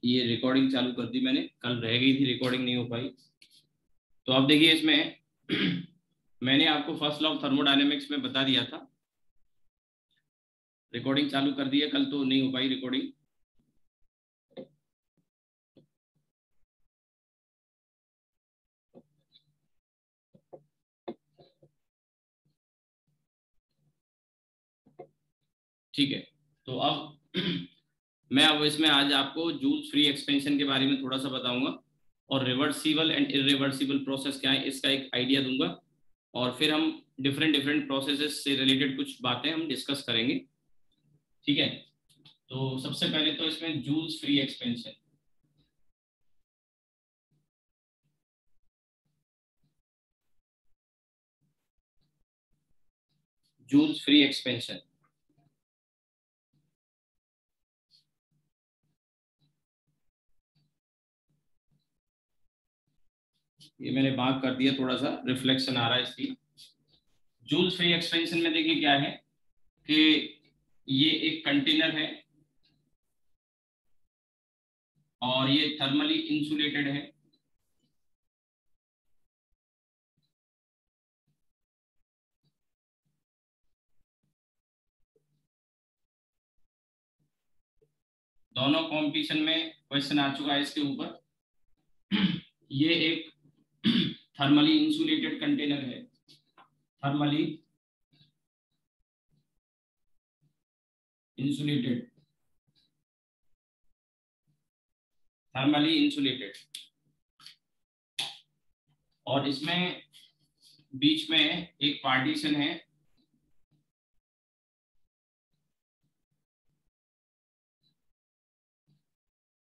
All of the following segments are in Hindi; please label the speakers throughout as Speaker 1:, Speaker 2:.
Speaker 1: ये रिकॉर्डिंग चालू कर दी मैंने, कल रह गई थी, रिकॉर्डिंग नहीं हो पाई। तो अब देखिए इसमें मैंने आपको फर्स्ट लॉ ऑफ थर्मोडायनेमिक्स में बता दिया था, रिकॉर्डिंग चालू कर दी है, कल तो नहीं हो पाई रिकॉर्डिंग। ठीक है, तो अब मैं अब इसमें आज आपको जूल्स फ्री एक्सपेंशन के बारे में थोड़ा सा बताऊंगा, और रिवर्सिबल एंड इरिवर्सिबल प्रोसेस क्या है इसका एक आइडिया दूंगा, और फिर हम डिफरेंट डिफरेंट प्रोसेसेस से रिलेटेड कुछ बातें हम डिस्कस करेंगे। ठीक है, तो सबसे पहले तो इसमें Joule's free expansion. Joule's free expansion, ये मैंने भाग कर दिया, थोड़ा सा रिफ्लेक्शन आ रहा है इसकी। जूल्स फ्री एक्सपेंशन में देखिए क्या है कि ये एक कंटेनर है और ये थर्मली इंसुलेटेड है। दोनों कॉम्पिटिशन में क्वेश्चन आ चुका है इसके ऊपर। ये एक थर्मली इंसुलेटेड कंटेनर है, थर्मली इंसुलेटेड, थर्मली इंसुलेटेड, और इसमें बीच में एक पार्टीशन है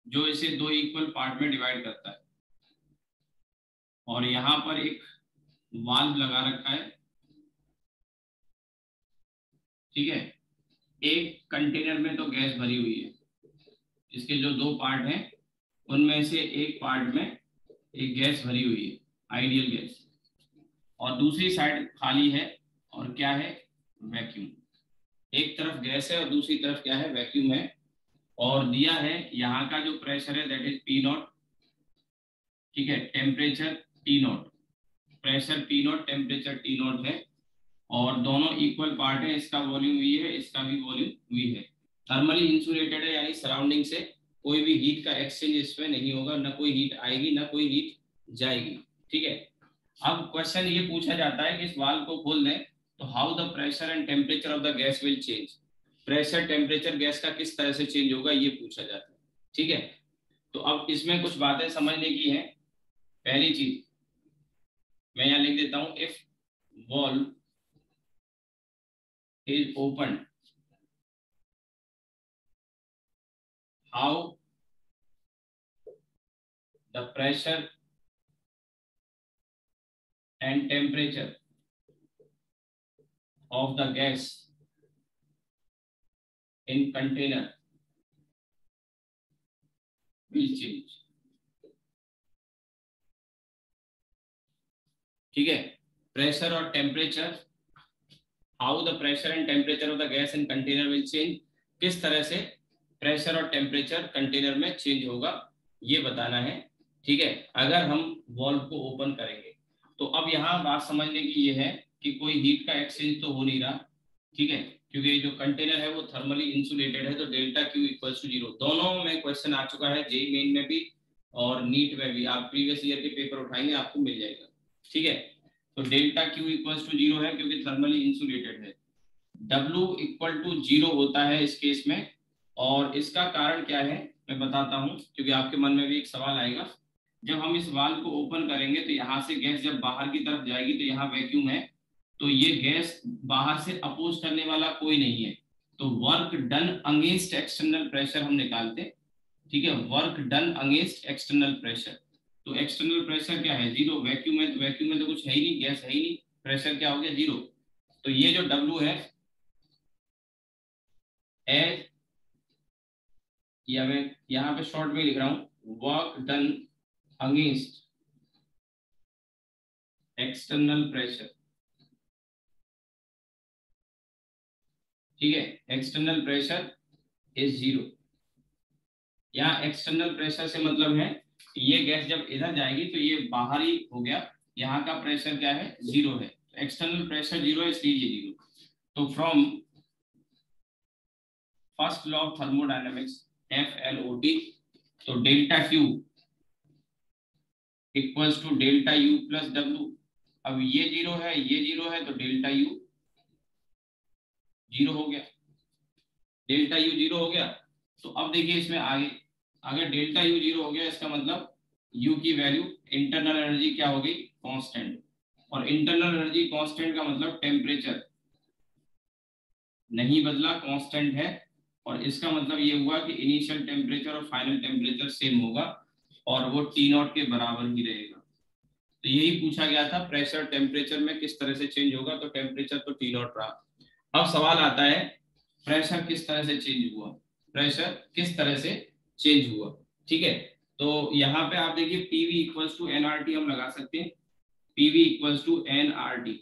Speaker 1: जो इसे दो इक्वल पार्ट में डिवाइड करता है, और यहाँ पर एक वाल्व लगा रखा है। ठीक है, एक कंटेनर में तो गैस भरी हुई है, इसके जो दो पार्ट हैं उनमें से एक पार्ट में एक गैस भरी हुई है, आइडियल गैस, और दूसरी साइड खाली है, और क्या है, वैक्यूम। एक तरफ गैस है और दूसरी तरफ क्या है, वैक्यूम है, और दिया है यहाँ का जो प्रेशर है दैट इज पी नॉट। ठीक है, temperature T not, pressure P not, temperature T not है, और दोनों इक्वल पार्ट है, इसका वॉल्यूम वी है, इसका भी वॉल्यूम वी है। थर्मली इंसुलेटेड है, यानी सराउंडिंग से कोई भी हीट का एक्सचेंज इसमें नहीं होगा, ना कोई हीट आएगी ना कोई हीट जाएगी। ठीक है, अब क्वेश्चन ये पूछा जाता है कि इस वाल्व को खोल दें तो how the pressure and temperature of the gas will change, pressure temperature gas का किस तरह से चेंज होगा ये पूछा जाता है। ठीक है, तो अब इसमें कुछ बातें समझने की है। पहली चीज मैं यहाँ लिख देता हूं, if valve is open, how the pressure and temperature of the gas in container will change। ठीक है, प्रेशर और temperature, how the pressure and temperature of the gas in container will change, किस तरह से प्रेशर और टेम्परेचर कंटेनर में चेंज होगा ये बताना है। ठीक है, अगर हम वॉल्व को ओपन करेंगे तो अब यहाँ बात समझने की ये है कि कोई हीट का एक्सचेंज तो हो नहीं रहा। ठीक है, क्योंकि जो कंटेनर है वो थर्मली इंसुलेटेड है, तो delta Q equal to zero. दोनों में क्वेश्चन आ चुका है, जेई मेन में भी और नीट में भी, आप प्रीवियस ईयर के पेपर उठाएंगे आपको मिल जाएगा। ठीक है, तो delta Q equal to zero है क्योंकि थर्मली इंसुलेटेड है। W इक्वल टू जीरो होता है इस केस में, और इसका कारण क्या है मैं बताता हूं, क्योंकि आपके मन में भी एक सवाल आएगा। जब हम इस वाल्व को ओपन करेंगे तो यहाँ से गैस जब बाहर की तरफ जाएगी तो यहाँ वैक्यूम है, तो ये गैस बाहर से अपोज करने वाला कोई नहीं है, तो work done against external pressure हम निकालते हैं। ठीक है, work done against external pressure, तो एक्सटर्नल प्रेशर क्या है, जीरो, वैक्यूम है तो वैक्यूम में तो कुछ है ही नहीं, गैस है ही नहीं, प्रेशर क्या हो गया, जीरो। तो ये जो W है, एज, या मैं यहाँ पे शॉर्ट में लिख रहा हूं, work done against external pressure. ठीक है, एक्सटर्नल प्रेशर इज जीरो, यहाँ एक्सटर्नल प्रेशर से मतलब है ये गैस जब इधर जाएगी तो ये बाहर ही हो गया, यहाँ का प्रेशर क्या है, 0 है, एक्सटर्नल प्रेशर 0 है इसलिए ये 0। तो from first law of thermodynamics FLOT, तो delta Q equals to delta U plus W। अब ये 0 है, ये 0 है, तो डेल्टा U 0 हो गया, डेल्टा U 0 हो गया। तो अब देखिए इसमें आगे, अगर डेल्टा U 0 हो गया इसका मतलब U की वैल्यू इंटरनल एनर्जी क्या होगी, कांस्टेंट, और इंटरनल एनर्जी कांस्टेंट का मतलब टेम्परेचर नहीं बदला, कांस्टेंट है, और इसका मतलब ये हुआ कि इनिशियल टेम्परेचर और फाइनल टेम्परेचर सेम होगा और वो T0 के बराबर ही रहेगा। तो यही पूछा गया था, प्रेशर टेम्परेचर में किस तरह से चेंज होगा, तो टेम्परेचर तो T0 रहा। अब सवाल आता है प्रेशर किस तरह से चेंज हुआ, प्रेशर किस तरह से चेंज हुआ, ठीक है। तो यहाँ पे आप देखिए पीवी इक्वल्स टू एनआरटी हम लगा सकते हैं, पीवी इक्वल्स टू एनआरटी,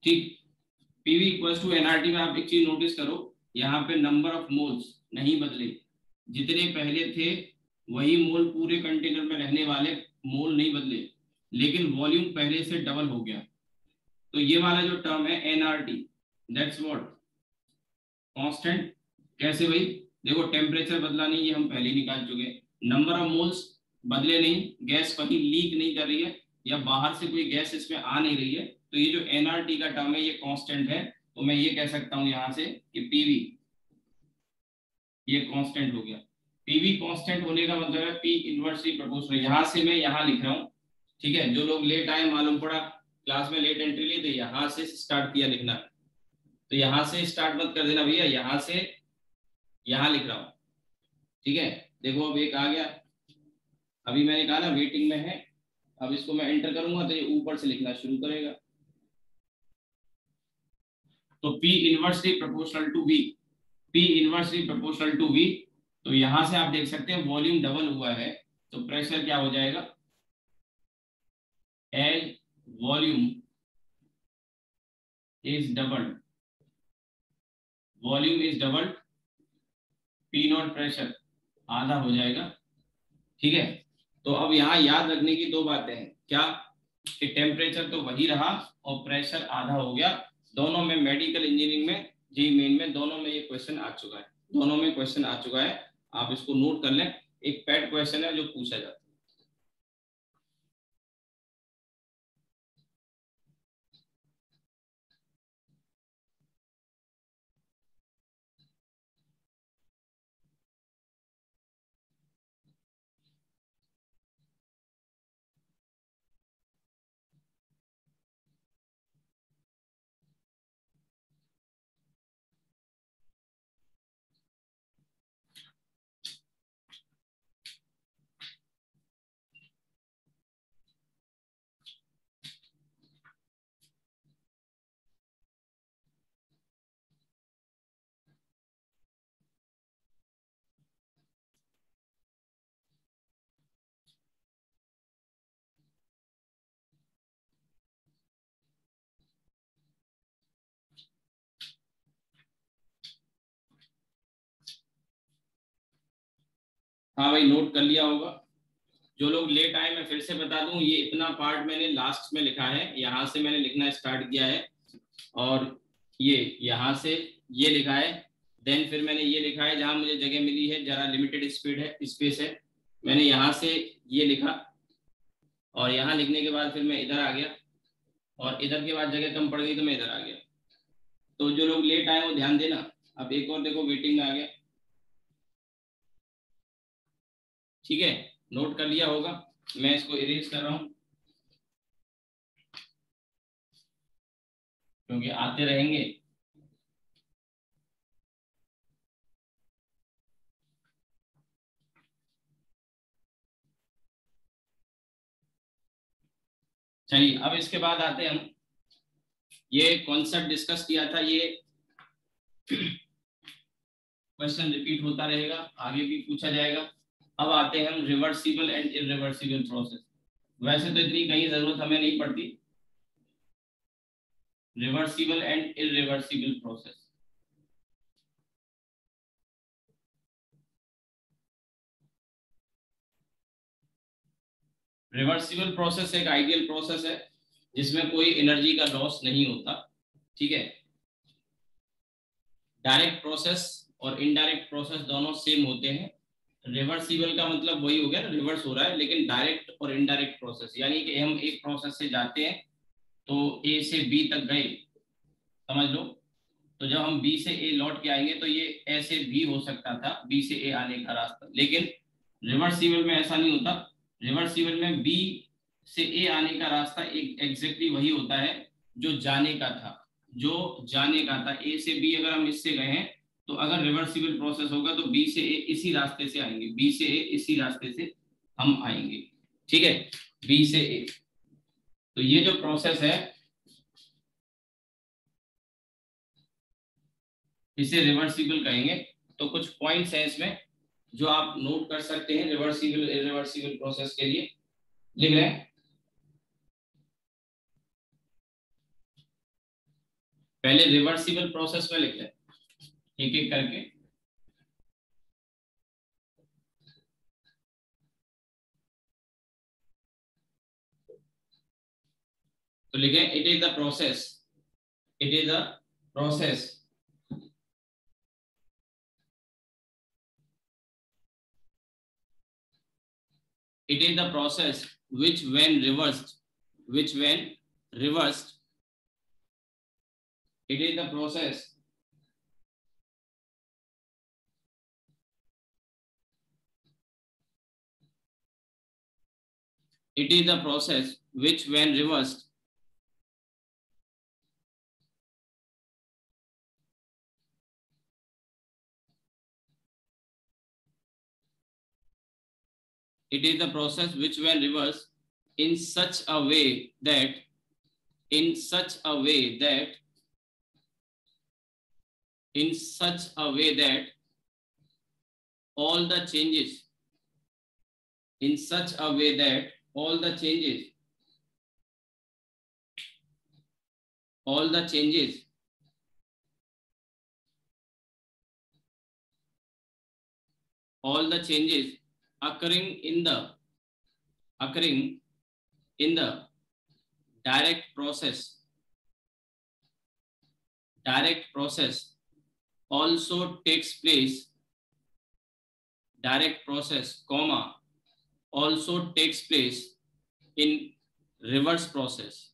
Speaker 1: ठीक। पीवी इक्वल्स टू एनआरटी में आप एक चीज नोटिस करो, यहाँ पे नंबर ऑफ मोल्स नहीं बदले, जितने पहले थे वही मोल पूरे कंटेनर में रहने वाले, मोल नहीं बदले, लेकिन वॉल्यूम पहले से डबल हो गया। तो ये वाला जो टर्म है एनआरटी, दैट्स व्हाट, कांस्टेंट। कैसे भाई, देखो टेम्परेचर बदला नहीं, ये हम पहले निकाल चुके हैं, नंबर ऑफ मोल्स बदले नहीं, गैस कहीं लीक नहीं कर रही है या बाहर से कोई गैस इसमें आ नहीं रही है, तो ये जो एनआरटी का टर्म है ये कांस्टेंट है। तो मैं ये कह सकता हूं यहां से कि पीवी ये कांस्टेंट हो गया। पीवी कांस्टेंट होने का मतलब है पी इनवर्सली प्रोपोर्शनल, यहां से मैं यहां लिख रहा हूं, ठीक है। जो लोग लेट आए, मालूम पड़ा क्लास में लेट एंट्री ली, तो यहां से स्टार्ट किया लिखना, तो यहां से स्टार्ट मत कर देना भैया, यहां से यहां लिख रहा हूं, ठीक है। देखो अब एक आ गया, अभी मैंने कहा ना वेटिंग में है, अब इसको मैं एंटर करूंगा तो ये ऊपर से लिखना शुरू करेगा। तो P inversely proportional to V, P inversely proportional to V, तो यहां से आप देख सकते हैं वॉल्यूम डबल हुआ है, तो प्रेशर क्या हो जाएगा, as volume is doubled, volume is doubled, P0 pressure आधा हो जाएगा, ठीक है। तो अब यहाँ याद रखने की दो बातें हैं, क्या कि टेम्परेचर तो वही रहा और प्रेशर आधा हो गया। दोनों में, मेडिकल इंजीनियरिंग में, जी मेन में, दोनों में ये क्वेश्चन आ चुका है, दोनों में क्वेश्चन आ चुका है, आप इसको नोट कर लें। एक पेड क्वेश्चन है जो पूछा जाता है। हाँ भाई, नोट कर लिया होगा। जो लोग लेट आए मैं फिर से बता दूं, ये इतना पार्ट मैंने लास्ट में लिखा है, यहाँ से मैंने लिखना स्टार्ट किया है, और ये यहाँ से ये लिखा है, देन फिर मैंने ये लिखा है जहां मुझे जगह मिली है, जरा लिमिटेड स्पीड है, स्पेस है, मैंने यहाँ से ये लिखा, और यहाँ लिखने के बाद फिर मैं इधर आ गया, और इधर के बाद जगह कम पड़ गई तो मैं इधर आ गया। तो जो लोग लेट आए वो ध्यान देना। अब एक और देखो वेटिंग में आ गया, ठीक है, नोट कर लिया होगा। मैं इसको इरेज कर रहा हूँ क्योंकि आते रहेंगे। चलिए अब इसके बाद आते हैं हम, ये कॉन्सेप्ट डिस्कस किया था, ये क्वेश्चन रिपीट होता रहेगा, आगे भी पूछा जाएगा। अब आते हैं हम रिवर्सिबल एंड इरिवर्सिबल प्रोसेस। वैसे तो इतनी कहीं जरूरत हमें नहीं पड़ती, reversible and irreversible process. Reversible process एक आइडियल प्रोसेस है जिसमें कोई एनर्जी का लॉस नहीं होता, ठीक है। डायरेक्ट प्रोसेस और इनडायरेक्ट प्रोसेस दोनों सेम होते हैं। रिवर्सिबल का मतलब वही हो गया ना, रिवर्स हो रहा है, लेकिन डायरेक्ट और इनडायरेक्ट प्रोसेस यानी कि हम एक प्रोसेस से जाते हैं तो ए से बी तक गए, समझ लो, तो जब हम बी से ए लौट के आएंगे तो ये ऐसे भी हो सकता था बी से ए आने का रास्ता, लेकिन रिवर्सिबल में ऐसा नहीं होता। रिवर्सिबल में बी से ए आने का रास्ता एक एग्जैक्टली वही होता है जो जाने का था, जो जाने का था। ए से बी अगर हम इससे गए हैं तो अगर रिवर्सिबल प्रोसेस होगा तो बी से ए इसी रास्ते से आएंगे, बी से ए इसी रास्ते से हम आएंगे, ठीक है, बी से ए। तो ये जो प्रोसेस है इसे रिवर्सिबल कहेंगे। तो कुछ पॉइंट्स हैं इसमें जो आप नोट कर सकते हैं रिवर्सिबल इरिवर्सिबल प्रोसेस के लिए, लिख रहे हैं। पहले रिवर्सिबल प्रोसेस में लिख लें एक एक करके। तो लिखें it is the process, it is the process it is the process which when reversed, it is the process it is the process which when reversed it is the process which when reversed in such a way that in such a way that in such a way that all the changes in such a way that all the changes all the changes all the changes occurring in the occurring in the direct process also takes place direct process comma also takes place in reverse process।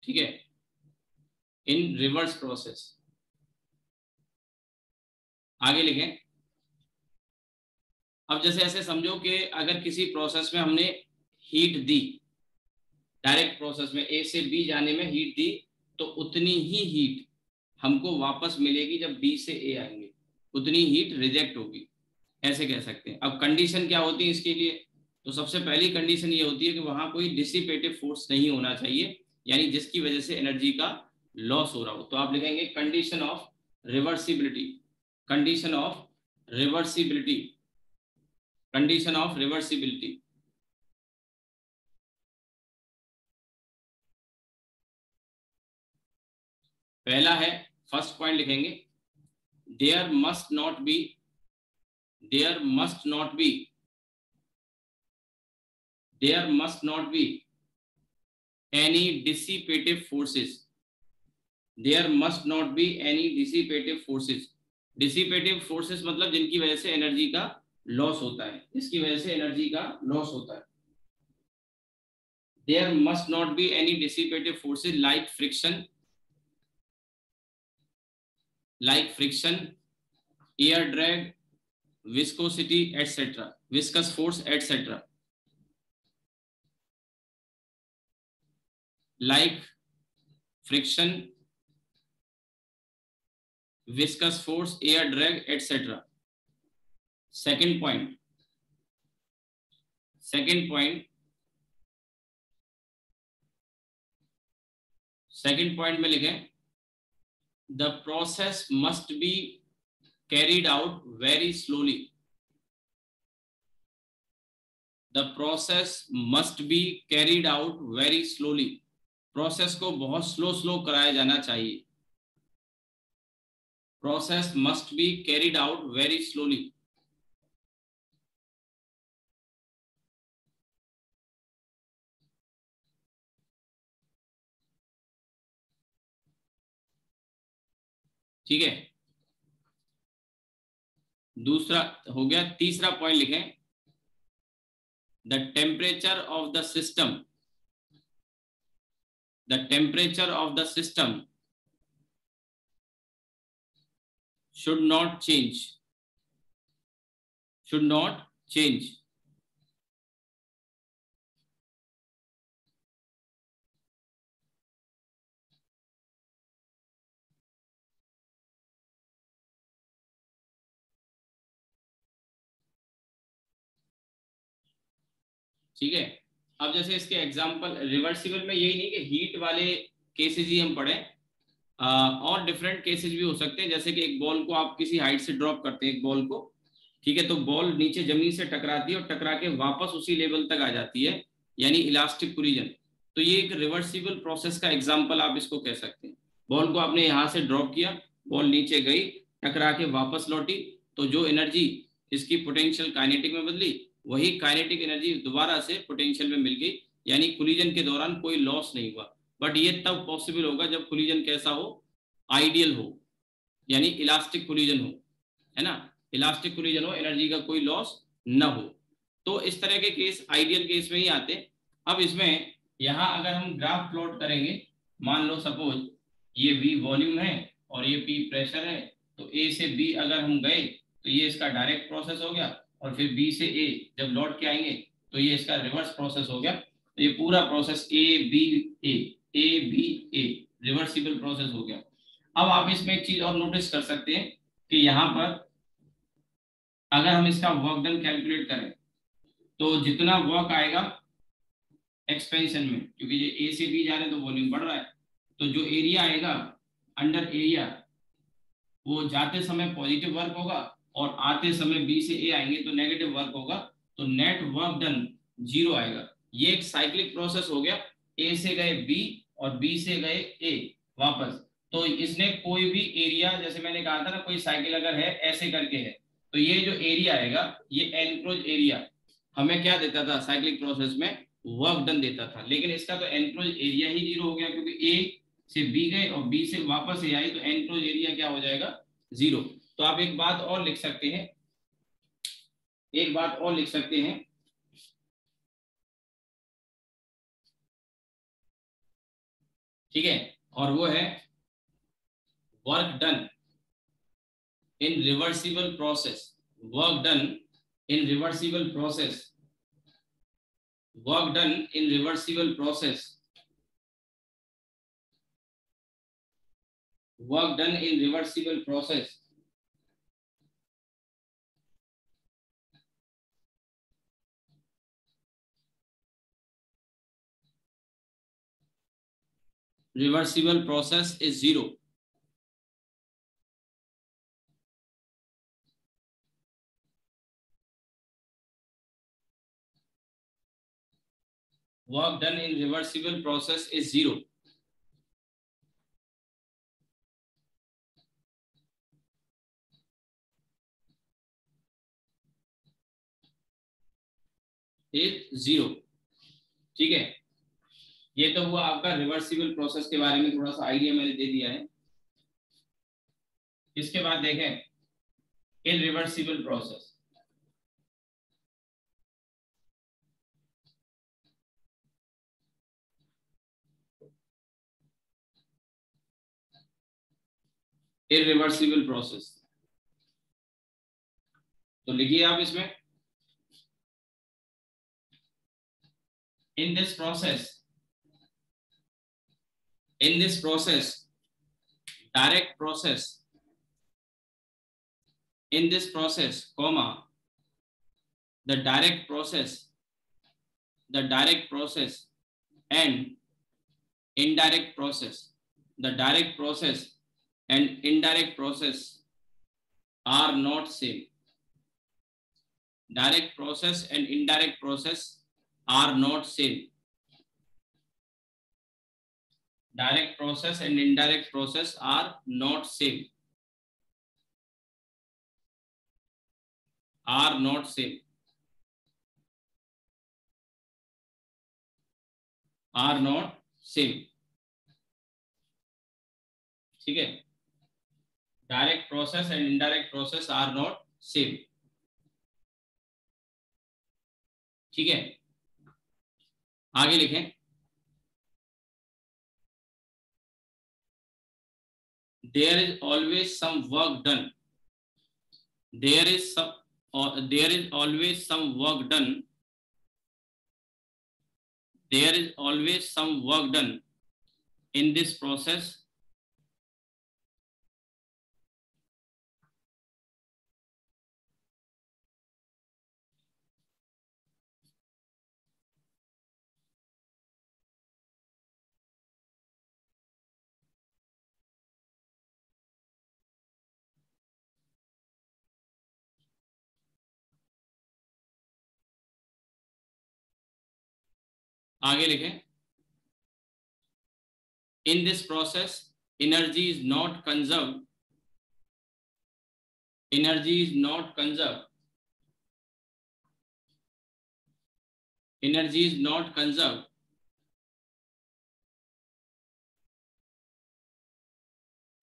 Speaker 1: ठीक है, इन रिवर्स प्रोसेस। आगे लिखें। अब जैसे ऐसे समझो कि अगर किसी प्रोसेस में हमने हीट दी, डायरेक्ट प्रोसेस में ए से बी जाने में हीट दी, तो उतनी ही हीट हमको वापस मिलेगी जब बी से ए आएंगे, उतनी हीट रिजेक्ट होगी, ऐसे कह सकते हैं। अब कंडीशन क्या होती है इसके लिए? तो सबसे पहली कंडीशन ये होती है कि वहां कोई डिसिपेटिव फोर्स नहीं होना चाहिए, यानी जिसकी वजह से एनर्जी का लॉस हो रहा हो। तो आप लिखेंगे condition of reversibility, condition of reversibility, condition of reversibility. पहला है, फर्स्ट पॉइंट लिखेंगे, there must not be there must not be any dissipative forces, there must not be any dissipative forces। dissipative forces मतलब जिनकी वजह से एनर्जी का लॉस होता है, जिसकी वजह से एनर्जी का लॉस होता है। there must not be any dissipative forces like friction, air drag, viscosity etc, viscous force etc, like friction, viscous force, air drag etc। second point में लिखें, the process must be carried out very slowly, the process must be carried out very slowly, process को बहुत स्लो कराया जाना चाहिए, process must be carried out very slowly. ठीक है, दूसरा हो गया। तीसरा पॉइंट लिखें, the temperature of the system, the temperature of the system should not change, should not change। ठीक है, अब जैसे इसके एग्जांपल रिवर्सिबल में यही नहीं कि हीट वाले केसेस ही हम पढ़े, और डिफरेंट केसेस भी हो सकते हैं, जैसे कि एक बॉल को आप किसी हाइट से ड्रॉप करते हैं एक बॉल को, ठीक है, तो बॉल नीचे जमीन से टकराती है और टकरा के वापस उसी लेवल तक आ जाती है, यानी इलास्टिक कोलिजन। तो ये एक रिवर्सिबल प्रोसेस का एग्जांपल आप इसको कह सकते हैं। बॉल को आपने यहाँ से ड्रॉप किया, बॉल नीचे गई, टकरा के वापस लौटी, तो जो एनर्जी इसकी पोटेंशियल काइनेटिक में बदली, वही काइनेटिक एनर्जी दोबारा से पोटेंशियल में मिल गई, यानी कोलिजन के दौरान कोई लॉस नहीं हुआ। बट ये तब पॉसिबल होगा जब कोलिजन कैसा हो, आइडियल हो, यानी इलास्टिक कोलिजन हो, है ना, इलास्टिक कोलिजन हो, एनर्जी का कोई लॉस न हो। तो इस तरह के केस आइडियल केस में ही आते। अब इसमें यहाँ अगर हम ग्राफ प्लॉट करेंगे, मान लो सपोज ये V वॉल्यूम है और ये P प्रेशर है, तो A से B अगर हम गए तो ये इसका डायरेक्ट प्रोसेस हो गया, और फिर B से A जब लौट के आएंगे तो ये इसका रिवर्स प्रोसेस हो गया। तो ये पूरा process A B A reversible process हो गया। अब आप इसमें एक चीज और नोटिस कर सकते हैं कि यहाँ पर अगर हम इसका वर्क डन कैलकुलेट करें तो जितना वर्क आएगा एक्सपेंशन में, क्योंकि ये A से B जा रहे हैं तो वॉल्यूम बढ़ रहा है, तो जो एरिया आएगा अंडर एरिया वो जाते समय पॉजिटिव वर्क होगा और आते समय B से A आएंगे तो नेगेटिव वर्क होगा, तो नेट वर्क डन 0 आएगा। ये एक साइक्लिक प्रोसेस हो गया, A से गए B और B से गए A वापस, तो इसने कोई भी एरिया, जैसे मैंने कहा था ना, कोई साइकिल अगर है ऐसे करके है, तो ये जो एरिया आएगा ये एनक्लोज एरिया हमें क्या देता था साइक्लिक प्रोसेस में, वर्क डन देता था। लेकिन इसका तो एनक्लोज एरिया ही 0 हो गया, क्योंकि A से B गए और B से वापस A आई, तो एनक्लोज एरिया क्या हो जाएगा, 0। तो आप एक बात और लिख सकते हैं, एक बात और लिख सकते हैं, ठीक है, और वो है work done in reversible process, work done in reversible process, work done in reversible process, work done in reversible process. Reversible process is 0। Work done in reversible process is 0। is 0। ठीक है, ये तो हुआ आपका रिवर्सिबल प्रोसेस के बारे में थोड़ा सा आइडिया मैंने दे दिया है। इसके बाद देखें इररिवर्सिबल प्रोसेस। इररिवर्सिबल प्रोसेस तो लिखिए आप इसमें, in this process direct process, in this process comma the direct process and indirect process, the direct process and indirect process are not same, Direct process and indirect process are not same. Direct process and indirect process are not same. Are not same. Are not same. ठीक है. Direct process and indirect process are not same. ठीक है. आगे लिखें. There is always some work done. There is always some work done. There is always some work done in this process. आगे लिखें. In this process, energy is not conserved. Energy is not conserved. Energy is not conserved.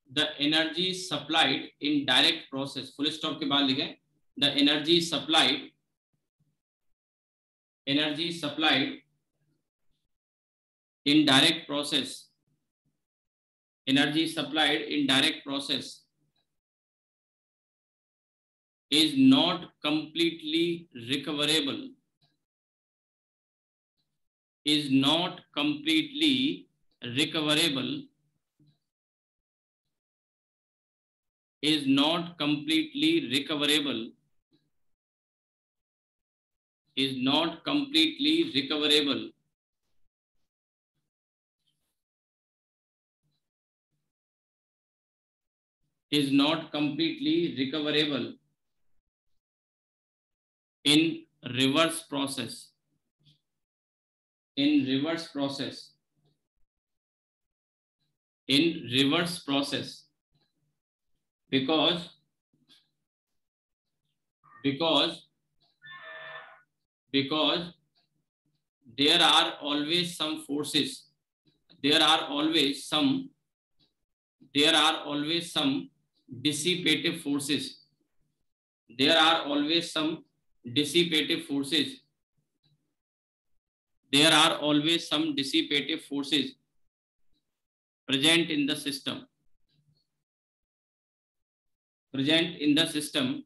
Speaker 1: The energy supplied in direct process. Full stop के बाद लिखें. The energy supplied. Energy supplied in direct process. Energy supplied in direct process is not completely recoverable. Is not completely recoverable. Is not completely recoverable. Is not completely recoverable. Is not completely recoverable in reverse process. In reverse process. In reverse process. Because there are always some forces. There are always some dissipative forces. There are always some dissipative forces. There are always some dissipative forces present in the system. Present in the system.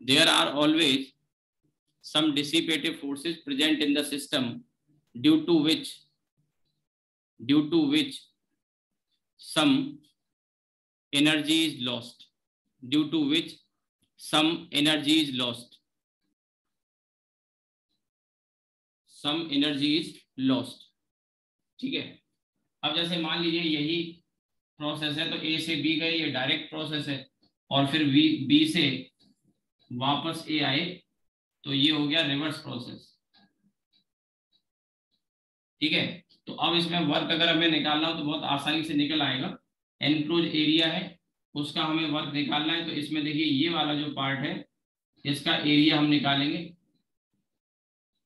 Speaker 1: There are always some dissipative forces present in the system due to which some energy is lost. Due to which some energy is lost. Some energy is lost. ठीक है. अब जैसे मान लीजिए यही प्रोसेस है तो ए से बी गए, ये डायरेक्ट प्रोसेस है, और फिर बी से वापस ए आए तो ये हो गया रिवर्स प्रोसेस. ठीक है. तो अब इसमें वर्क अगर हमें निकालना हो तो बहुत आसानी से निकल आएगा. एनक्लोज एरिया है, उसका हमें वर्क निकालना है. तो इसमें देखिए ये वाला जो पार्ट है इसका एरिया हम निकालेंगे,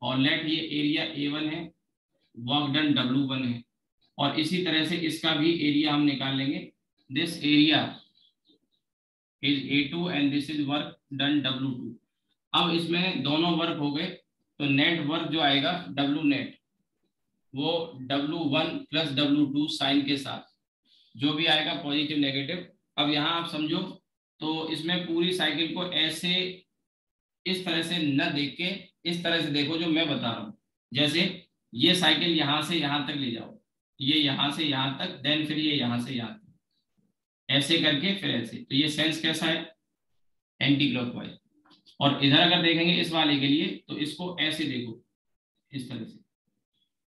Speaker 1: और लेट ये एरिया A1 है, वर्क डन W1 है, और इसी तरह से इसका भी एरिया हम निकाल लेंगे. This area is A2 and this is work done W2. अब इसमें दोनों वर्क हो गए तो नेट वर्क जो आएगा W नेट वो W1 प्लस W2 साइन के साथ जो भी आएगा पॉजिटिव नेगेटिव. अब यहाँ आप समझो तो इसमें पूरी साइकिल को ऐसे इस तरह से न देख के इस तरह से देखो जो मैं बता रहा हूँ. जैसे ये साइकिल यहाँ से यहाँ तक ले जाओ, ये यहाँ से यहाँ तक, देन फिर ये यहाँ से यहाँ तक, ऐसे करके फिर ऐसे. तो ये सेंस कैसा है? Anti clockwise. और इधर अगर देखेंगे इस वाले के लिए तो इसको ऐसे देखो, इस तरह से.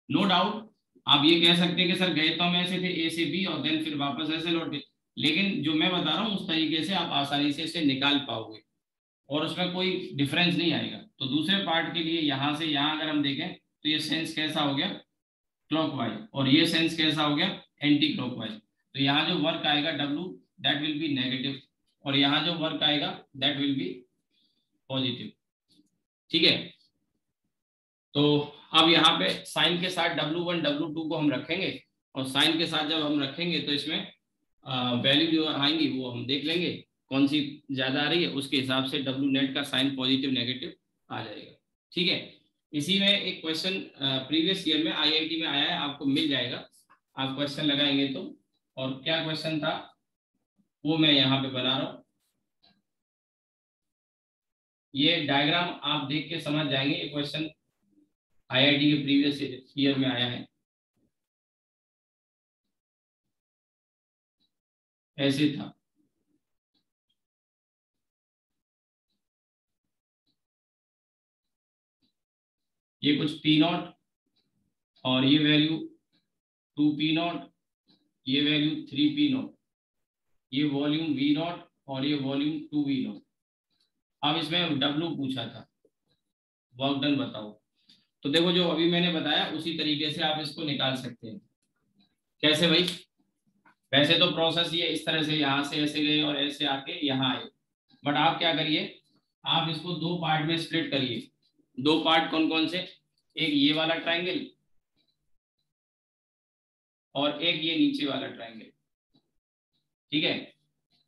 Speaker 1: नो डाउट आप ये कह सकते हैं कि सर गए तो हम ऐसे थे ए से बी और देन फिर वापस ऐसे लौटे, लेकिन जो मैं बता रहा हूँ उस तरीके से आप आसानी से इसे निकाल पाओगे और उसमें कोई डिफरेंस नहीं आएगा। तो दूसरे पार्ट के लिए यहाँ से यहाँ अगर हम देखें तो ये सेंस कैसा हो गया, क्लॉकवाइज, और ये सेंस कैसा हो गया, एंटी क्लॉकवाइज। तो यहाँ जो वर्क आएगा W, that will B negative, और यहाँ जो वर्क आएगा दैट विल बी पॉजिटिव। ठीक है, तो अब यहाँ पे साइन के साथ W1 W2 को हम रखेंगे, और साइन के साथ जब हम रखेंगे तो इसमें वैल्यू जो आएंगी वो हम देख लेंगे कौन सी ज्यादा आ रही है, उसके हिसाब से W नेट का साइन पॉजिटिव नेगेटिव आ जाएगा। ठीक है, इसी में एक क्वेश्चन प्रीवियस ईयर में IIT में आया है, आपको मिल जाएगा, आप क्वेश्चन लगाएंगे तो। और क्या क्वेश्चन था वो मैं यहाँ पे बना रहा हूँ, ये डायग्राम आप देख के समझ जाएंगे। ये क्वेश्चन IIT के प्रीवियस ईयर में आया है, ऐसे था। ये कुछ P0 और ये वैल्यू 2P0, ये वैल्यू 3P0, ये वॉल्यूम V0 और ये वॉल्यूम 2V0। अब इसमें W पूछा था, वर्क डन बताओ। तो देखो जो अभी मैंने बताया उसी तरीके से आप इसको निकाल सकते हैं। कैसे भाई, वैसे तो प्रोसेस ये इस तरह से यहाँ से ऐसे गए और ऐसे आके यहाँ आए, बट आप क्या करिए, आप इसको दो पार्ट में स्प्लिट करिए। दो पार्ट कौन कौन से, एक ये वाला ट्राइंगल और एक ये नीचे वाला ट्राइंगल। ठीक है,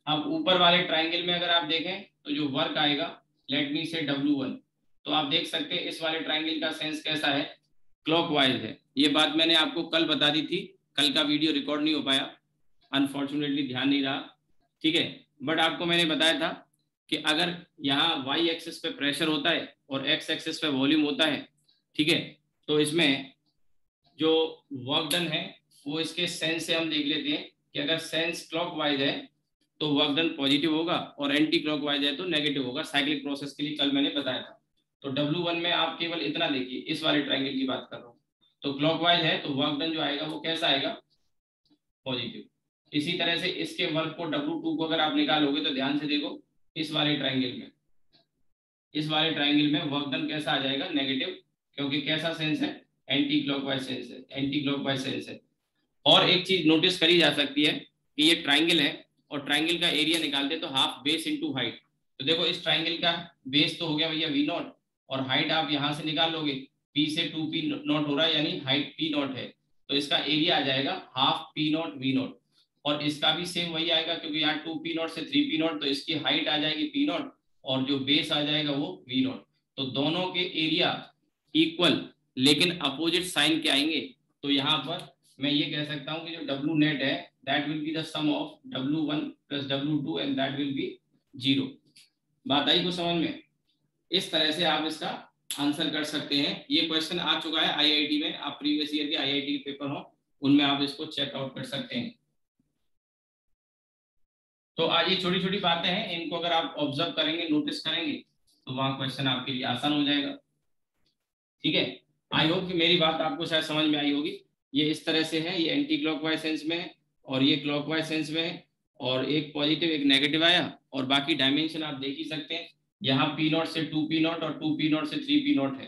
Speaker 1: अब ऊपर वाले ट्राइंगल में अगर आप देखें तो जो वर्क आएगा, लेट मी से W1, तो आप देख सकते हैं इस वाले ट्राइंगल का सेंस कैसा है, क्लॉकवाइज है। ये बात मैंने आपको कल बता दी थी, कल का वीडियो रिकॉर्ड नहीं हो पाया, अनफॉर्चुनेटली ध्यान नहीं रहा। ठीक है, बट आपको मैंने बताया था कि अगर यहाँ Y एक्सिस पे प्रेशर होता है और X एक्सिस पे वॉल्यूम होता है, ठीक है, तो इसमें जो वर्क डन है वो इसके सेंस से हम देख लेते हैं कि अगर सेंस क्लॉकवाइज है तो वर्क डन पॉजिटिव होगा और एंटी क्लॉकवाइज है तो नेगेटिव होगा। साइक्लिक प्रोसेस के लिए कल मैंने बताया था। तो W1 में आप केवल इतना देखिए, इस वाले ट्राइंगल की बात कर रहा हूँ, तो क्लॉकवाइज है तो वर्क डन जो आएगा वो कैसा आएगा, पॉजिटिव। इसी तरह से इसके वर्क को W2 को अगर आप निकालोगे तो ध्यान से देखो, इस वाले ट्राइंगल में, इस वाले ट्राइंगल में वर्क डन कैसा आ जाएगा, नेगेटिव, क्योंकि कैसा सेंस है, एंटी क्लॉकवाइज सेंस है, एंटी क्लॉकवाइज सेंस है। और एक चीज नोटिस करी जा सकती है कि ये ट्राइंगल है और ट्राइंगल का एरिया निकालते तो हाफ बेस इनटू हाइट। तो देखो इस ट्राइंगल का बेस तो हो गया भैया V0, और हाइट आप यहां से निकाल लोगे, P से 2P0 हो रहा है यानी हाइट P0 है, तो इसका एरिया आ जाएगा हाफ P0 V0। और इसका भी सेम वही आएगा क्योंकि यहाँ 2P0 से 3P0, तो इसकी हाइट आ जाएगी P0 और जो बेस आ जाएगा वो V0। तो दोनों के एरिया इक्वल लेकिन अपोजिट साइन के आएंगे। तो यहाँ पर मैं ये कह सकता हूँ कि जो W नेट है that will be the sum of W1 plus W2 and that will be 0। बात आई को समझ में? इस तरह से आप इसका आंसर कर सकते हैं। ये क्वेश्चन आ चुका है IIT में, आप प्रीवियस ईयर के IIT के पेपर हो उनमें आप इसको चेकआउट कर सकते हैं। तो आज ये छोटी छोटी बातें हैं, इनको अगर आप ऑब्जर्व करेंगे, नोटिस करेंगे तो वहां क्वेश्चन आपके लिए आसान हो जाएगा। ठीक है, आई होप कि मेरी बात आपको शायद समझ में आई होगी। ये इस तरह से है, ये एंटी क्लॉकवाइज सेंस में है और ये क्लॉकवाइज सेंस में है, और एक पॉजिटिव एक नेगेटिव आया, और बाकी डायमेंशन आप देख ही सकते हैं। यहाँ P0 से 2P0 और 2P0 से 3P0 है,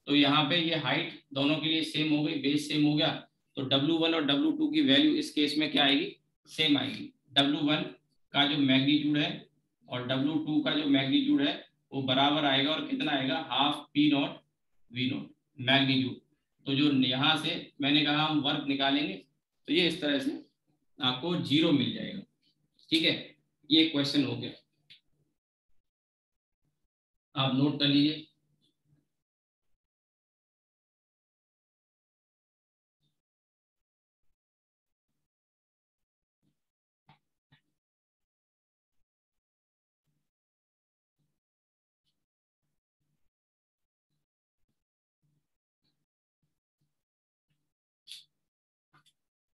Speaker 1: तो यहाँ पे ये हाइट दोनों के लिए सेम हो गई, बेस सेम हो गया। तो W1 और W2 की वैल्यू इस केस में क्या आएगी, सेम आएगी। W1 का जो मैग्नीट्यूड है और W2 का जो मैग्नीट्यूड है वो बराबर आएगा, और कितना आएगा, हाफ P0 V0 मैग्नीट्यूड। तो जो यहाँ से मैंने कहा हम वर्क निकालेंगे तो ये इस तरह से आपको 0 मिल जाएगा। ठीक है, ये क्वेश्चन हो गया, आप नोट कर लीजिए।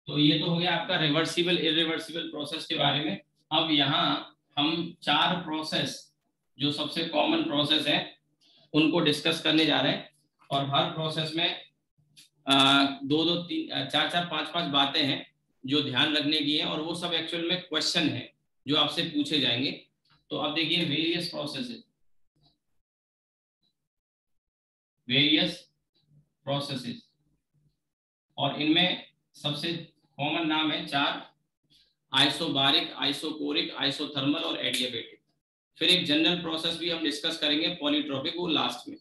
Speaker 1: तो ये तो हो गया आपका रिवर्सिबल इरिवर्सिबल प्रोसेस के बारे में। अब यहाँ हम 4 प्रोसेस जो सबसे कॉमन प्रोसेस है उनको डिस्कस करने जा रहे हैं, और हर प्रोसेस में दो दो तीन चार चार पांच पांच बातें हैं जो ध्यान रखने की है, और वो सब एक्चुअल में क्वेश्चन है जो आपसे पूछे जाएंगे। तो अब देखिए वेरियस प्रोसेसेस, और इनमें सबसे कॉमन नाम है चार: आइसोबारिक, आइसोकोरिक, आइसोथर्मल और एडियाबेटिक। फिर एक जनरल प्रोसेस भी हम डिस्कस करेंगे पॉलीट्रॉपिक, वो लास्ट में।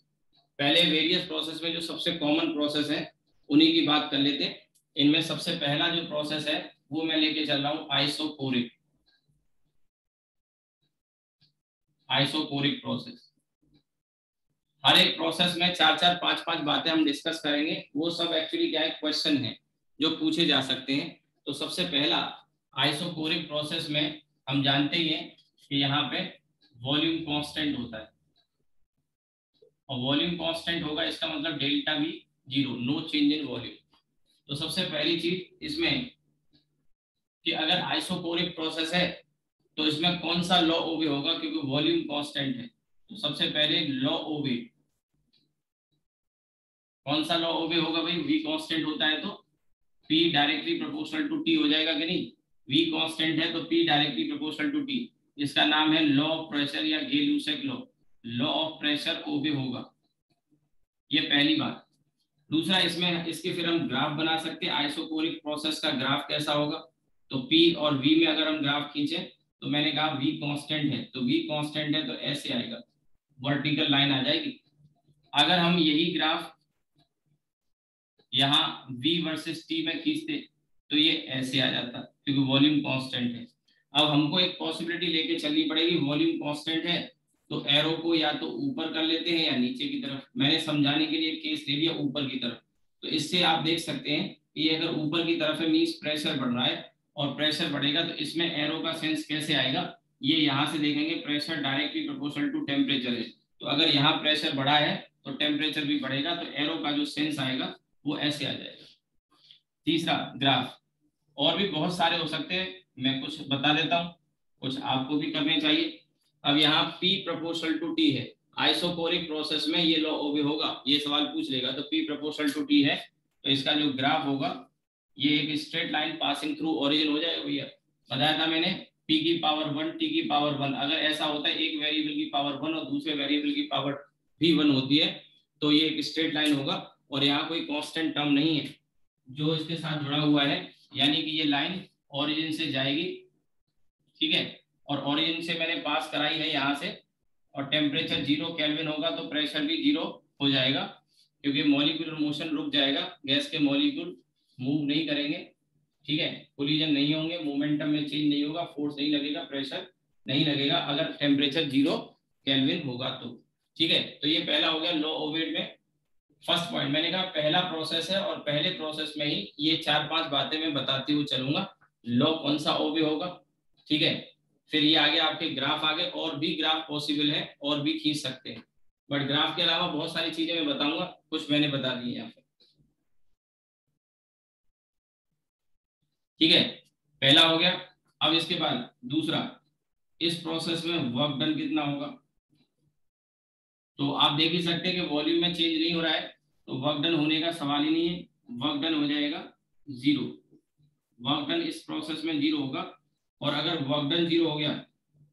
Speaker 1: पहले वेरियस प्रोसेस में जो सबसे कॉमन प्रोसेस है उन्हीं की बात कर लेते हैं। इनमें सबसे पहला जो प्रोसेस है वो मैं लेके चल रहा हूं आइसोकोरिक, आइसोकोरिक प्रोसेस। हर एक प्रोसेस में चार चार पांच पांच बातें हम डिस्कस करेंगे, वो सब एक्चुअली क्या है, क्वेश्चन है जो पूछे जा सकते हैं। तो सबसे पहला आइसोकोरिक प्रोसेस में हम जानते ही हैं कि यहाँ पे वॉल्यूम कांस्टेंट होता है, और वॉल्यूम कांस्टेंट होगा इसका मतलब डेल्टा भी जीरो, नो चेंज इन वॉल्यूम। तो सबसे पहली चीज इसमें कि अगर आइसोकोरिक प्रोसेस है तो इसमें कौन सा लॉ ओबे होगा, क्योंकि वॉल्यूम कांस्टेंट है। तो सबसे पहले लॉ ओबे, कौन सा लॉ ओबे होगा भाई, वी कांस्टेंट होता है तो P directly proportional to T हो जाएगा कि नहीं। V कांस्टेंट है तो P directly proportional to T, इसका नाम है लॉ ऑफ प्रेशर या Gay-Lussac law, law of pressure obey होगा। ये पहली बात। दूसरा, इसमें इसके फिर हम ग्राफ बना सकते हैं। आइसोकोरिक प्रोसेस का ग्राफ कैसा होगा, तो P और V में अगर हम ग्राफ खींचे तो मैंने कहा V कांस्टेंट है, तो V कांस्टेंट है तो ऐसे आएगा, वर्टिकल लाइन आ जाएगी। अगर हम यही ग्राफ यहाँ V वर्सेस T में खींचते तो ये ऐसे आ जाता, क्योंकि वॉल्यूम कांस्टेंट है। अब हमको एक पॉसिबिलिटी लेके चलनी पड़ेगी, वॉल्यूम कांस्टेंट है तो एरो को या तो ऊपर कर लेते हैं या नीचे की तरफ। मैंने समझाने के लिए केस ले लिया ऊपर की तरफ। तो इससे आप देख सकते हैं कि अगर ऊपर की तरफ है मीन्स प्रेशर बढ़ रहा है, और प्रेशर बढ़ेगा तो इसमें एरो का सेंस कैसे आएगा, ये यहाँ से देखेंगे pressure directly proportional to temperature है। तो अगर यहाँ प्रेशर बढ़ा है तो टेम्परेचर भी बढ़ेगा, तो एरो का जो सेंस आएगा वो ऐसे आ जाएगा। तीसरा ग्राफ, और भी बहुत सारे हो सकते हैं, मैं कुछ बता देता हूँ, कुछ आपको भी करने चाहिए। अब यहाँ P प्रोपोर्शनल टू T है, आइसोकोरिक प्रोसेस में ये लॉ ओबे होगा, ये सवाल पूछ लेगा। तो P प्रोपोर्शनल टू T है तो इसका जो ग्राफ होगा ये एक straight line passing through origin हो जाएगा। भैया बताया था मैंने, P की पावर 1 T की पावर 1। अगर ऐसा होता है एक वेरिएबल की पावर 1 और दूसरे वेरिएबल की पावर भी 1 होती है तो ये एक स्ट्रेट लाइन होगा, और यहाँ कोई कांस्टेंट टर्म नहीं है जो इसके साथ जुड़ा हुआ है, यानी कि ये लाइन ओरिजिन से जाएगी, ठीक है, और ओरिजिन से मैंने पास कराई है यहाँ से, और टेम्परेचर 0 केल्विन होगा तो प्रेशर भी 0 हो जाएगा, क्योंकि मॉलिक्यूलर मोशन रुक जाएगा, गैस के मॉलिक्यूल मूव नहीं करेंगे, ठीक है, कोलिजन नहीं होंगे, मोमेंटम में चेंज नहीं होगा, फोर्स नहीं लगेगा, प्रेशर नहीं लगेगा अगर टेम्परेचर 0 केल्विन होगा तो, ठीक है। तो ये पहला हो गया लॉ ओवेड में फर्स्ट पॉइंट। मैंने कहा पहला प्रोसेस है, और पहले प्रोसेस में ही ये चार पांच बातें मैं बताते हुए चलूंगा, लॉ कौन सा ओबे होगा, ठीक है। फिर ये आगे आपके ग्राफ आगे, और भी ग्राफ पॉसिबल है और भी खींच सकते हैं, बट ग्राफ के अलावा बहुत सारी चीजें मैं बताऊंगा, कुछ मैंने बता दी यहाँ पे, ठीक है, पहला हो गया। अब इसके बाद दूसरा, इस प्रोसेस में वर्क डन कितना होगा, तो आप देख ही सकते हैं कि वॉल्यूम में चेंज नहीं हो रहा है, तो वर्क डन होने का सवाल ही नहीं है, वर्क डन हो जाएगा 0, वर्क डन इस प्रोसेस में 0 होगा। और अगर वर्क डन 0 हो गया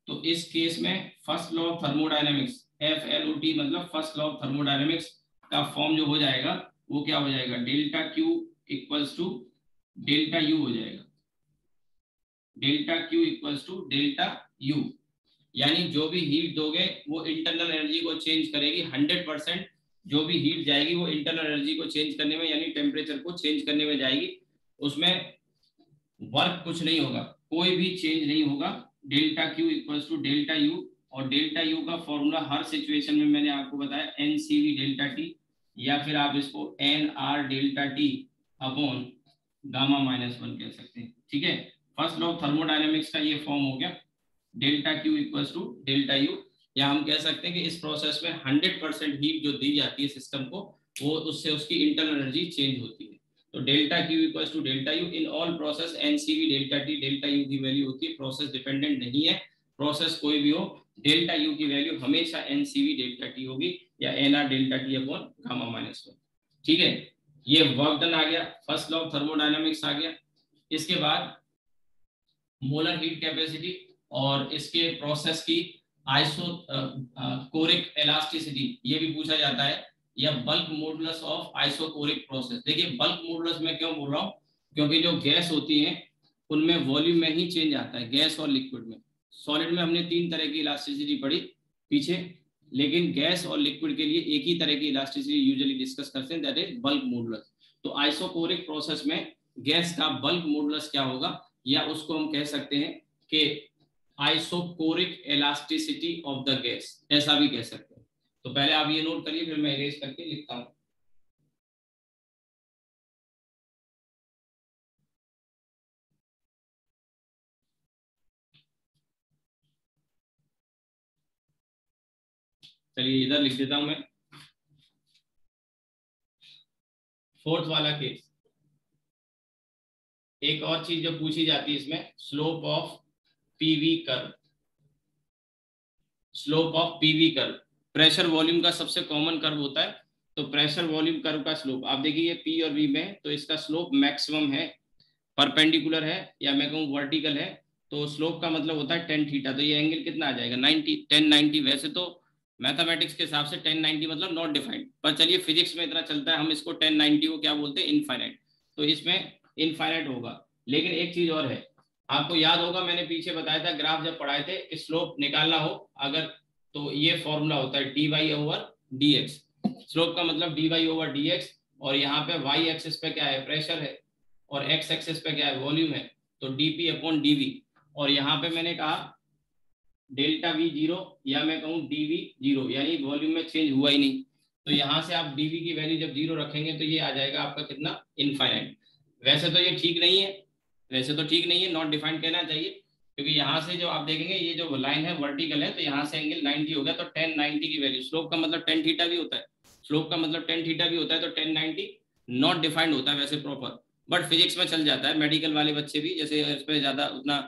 Speaker 1: तो इस केस में first law of thermodynamics, FLOT मतलब फर्स्ट लॉ ऑफ थर्मोडायनेमिक्स का फॉर्म जो हो जाएगा वो क्या हो जाएगा, delta Q equals to delta U हो जाएगा, delta Q equals to delta U, यानी जो भी हीट दोगे वो इंटरनल एनर्जी को चेंज करेगी 100%, जो भी हीट जाएगी वो इंटरनल एनर्जी को चेंज करने में, यानी टेम्परेचर को चेंज करने में जाएगी, उसमें वर्क कुछ नहीं होगा, कोई भी चेंज नहीं होगा। Delta Q equals to delta U, और डेल्टा U का फॉर्मूला हर सिचुएशन में मैंने आपको बताया NCV डेल्टा T, या फिर आप इसको NR delta T upon gamma -1 कह सकते हैं, ठीक है। फर्स्ट लॉ ऑफ थर्मोडायनेमिक्स का ये फॉर्म हो गया, delta Q equals to delta U, या हम कह सकते हैं कि इस प्रोसेस में 100% हीट जो दी जाती है सिस्टम को, वो उससे उसकी इंटरनल एनर्जी चेंज होती है। तो delta Q equals to delta U in all process, NCV delta T delta U की वैल्यू होती है, प्रोसेस डिपेंडेंट नहीं है, प्रोसेस कोई भी हो डेल्टा U की वैल्यू हमेशा NCV डेल्टा T होगी या NR delta T upon gamma -1, ठीक है। ये वर्क डन आ गया, फर्स्ट लॉ ऑफ थर्मोडायनामिक्स आ गया। इसके बाद मोलर हीट कैपेसिटी और इसके प्रोसेस की आइसो कोरिक इलास्टिसिटी, ये भी पूछा जाता है, या bulk modulus of isochoric process. देखिए बल्क मॉडुलस में क्यों बोल रहा हूँ, क्योंकि जो गैस होती है उनमें वॉल्यूम में ही चेंज आता है, गैस और लिक्विड में। सॉलिड में हमने 3 तरह की इलास्टिसिटी पढ़ी पीछे, लेकिन गैस और लिक्विड के लिए एक ही तरह की इलास्टिसिटी यूजुअली डिस्कस करते हैं, दैट इज बल्क मॉडुलस। तो आइसोकोरिक प्रोसेस में गैस का बल्क मॉडुलस क्या होगा, या उसको हम कह सकते हैं कि isochoric elasticity of the gas, ऐसा भी कह सकते हैं। तो पहले आप ये नोट करिए, फिर मैं इरेज करके लिखता हूं। चलिए इधर लिख देता हूं मैं। फोर्थ वाला केस, एक और चीज जो पूछी जाती है इसमें, slope of PV curve. Slope of PV curve pressure volume का सबसे कॉमन कर्व होता है, तो प्रेशर वॉल्यूम कर्व का स्लोप आप देखिए, ये पी और वी में, तो इसका स्लोप मैक्सिमम है, परपेंडिकुलर है, या मैं कहूँ वर्टिकल है, तो स्लोप का मतलब होता है टेन थीटा। तो ये एंगल कितना आ जाएगा, 90, 1090। वैसे तो मैथमेटिक्स के हिसाब से 1090 मतलब नॉट डिफाइंड, पर चलिए फिजिक्स में इतना चलता है, हम इसको 1090 को क्या बोलते हैं, इनफाइनाइट। तो इसमें इनफाइनाइट होगा। लेकिन एक चीज और है, आपको याद होगा मैंने पीछे बताया था, ग्राफ जब पढ़ाए थे कि स्लोप निकालना हो अगर, तो ये फॉर्मूला होता है D Y over D X. Slope का मतलब D Y over D X, और यहाँ पे वाई एक्सिस पे क्या है, प्रेशर है, और एक्स एक्सिस पे क्या है, वॉल्यूम है, तो डीपी अपॉन डीवी। और यहाँ पे मैंने कहा डेल्टा वी जीरो, या मैं कहूँ डीवी जीरो, यानी वॉल्यूम में चेंज हुआ ही नहीं। तो यहाँ से आप डीवी की वैल्यू जब जीरो रखेंगे तो ये आ जाएगा आपका कितना, इनफाइनाइट। वैसे तो ये ठीक नहीं है, वैसे तो ठीक नहीं है, नॉट डिफाइंड कहना चाहिए, क्योंकि यहाँ से जो आप देखेंगे ये जो लाइन है वर्टिकल है, तो यहाँ से एंगल 90 हो गया, तो 1090 की वैल्यू, स्लोप का मतलब 10 थीटा भी होता है, स्लोप का मतलब 10 थीटा भी होता है, तो 1090 नॉट डिफाइंड होता है वैसे प्रॉपर, बट फिजिक्स में चल जाता है। मेडिकल वाले बच्चे भी, जैसे इस पर ज्यादा उतना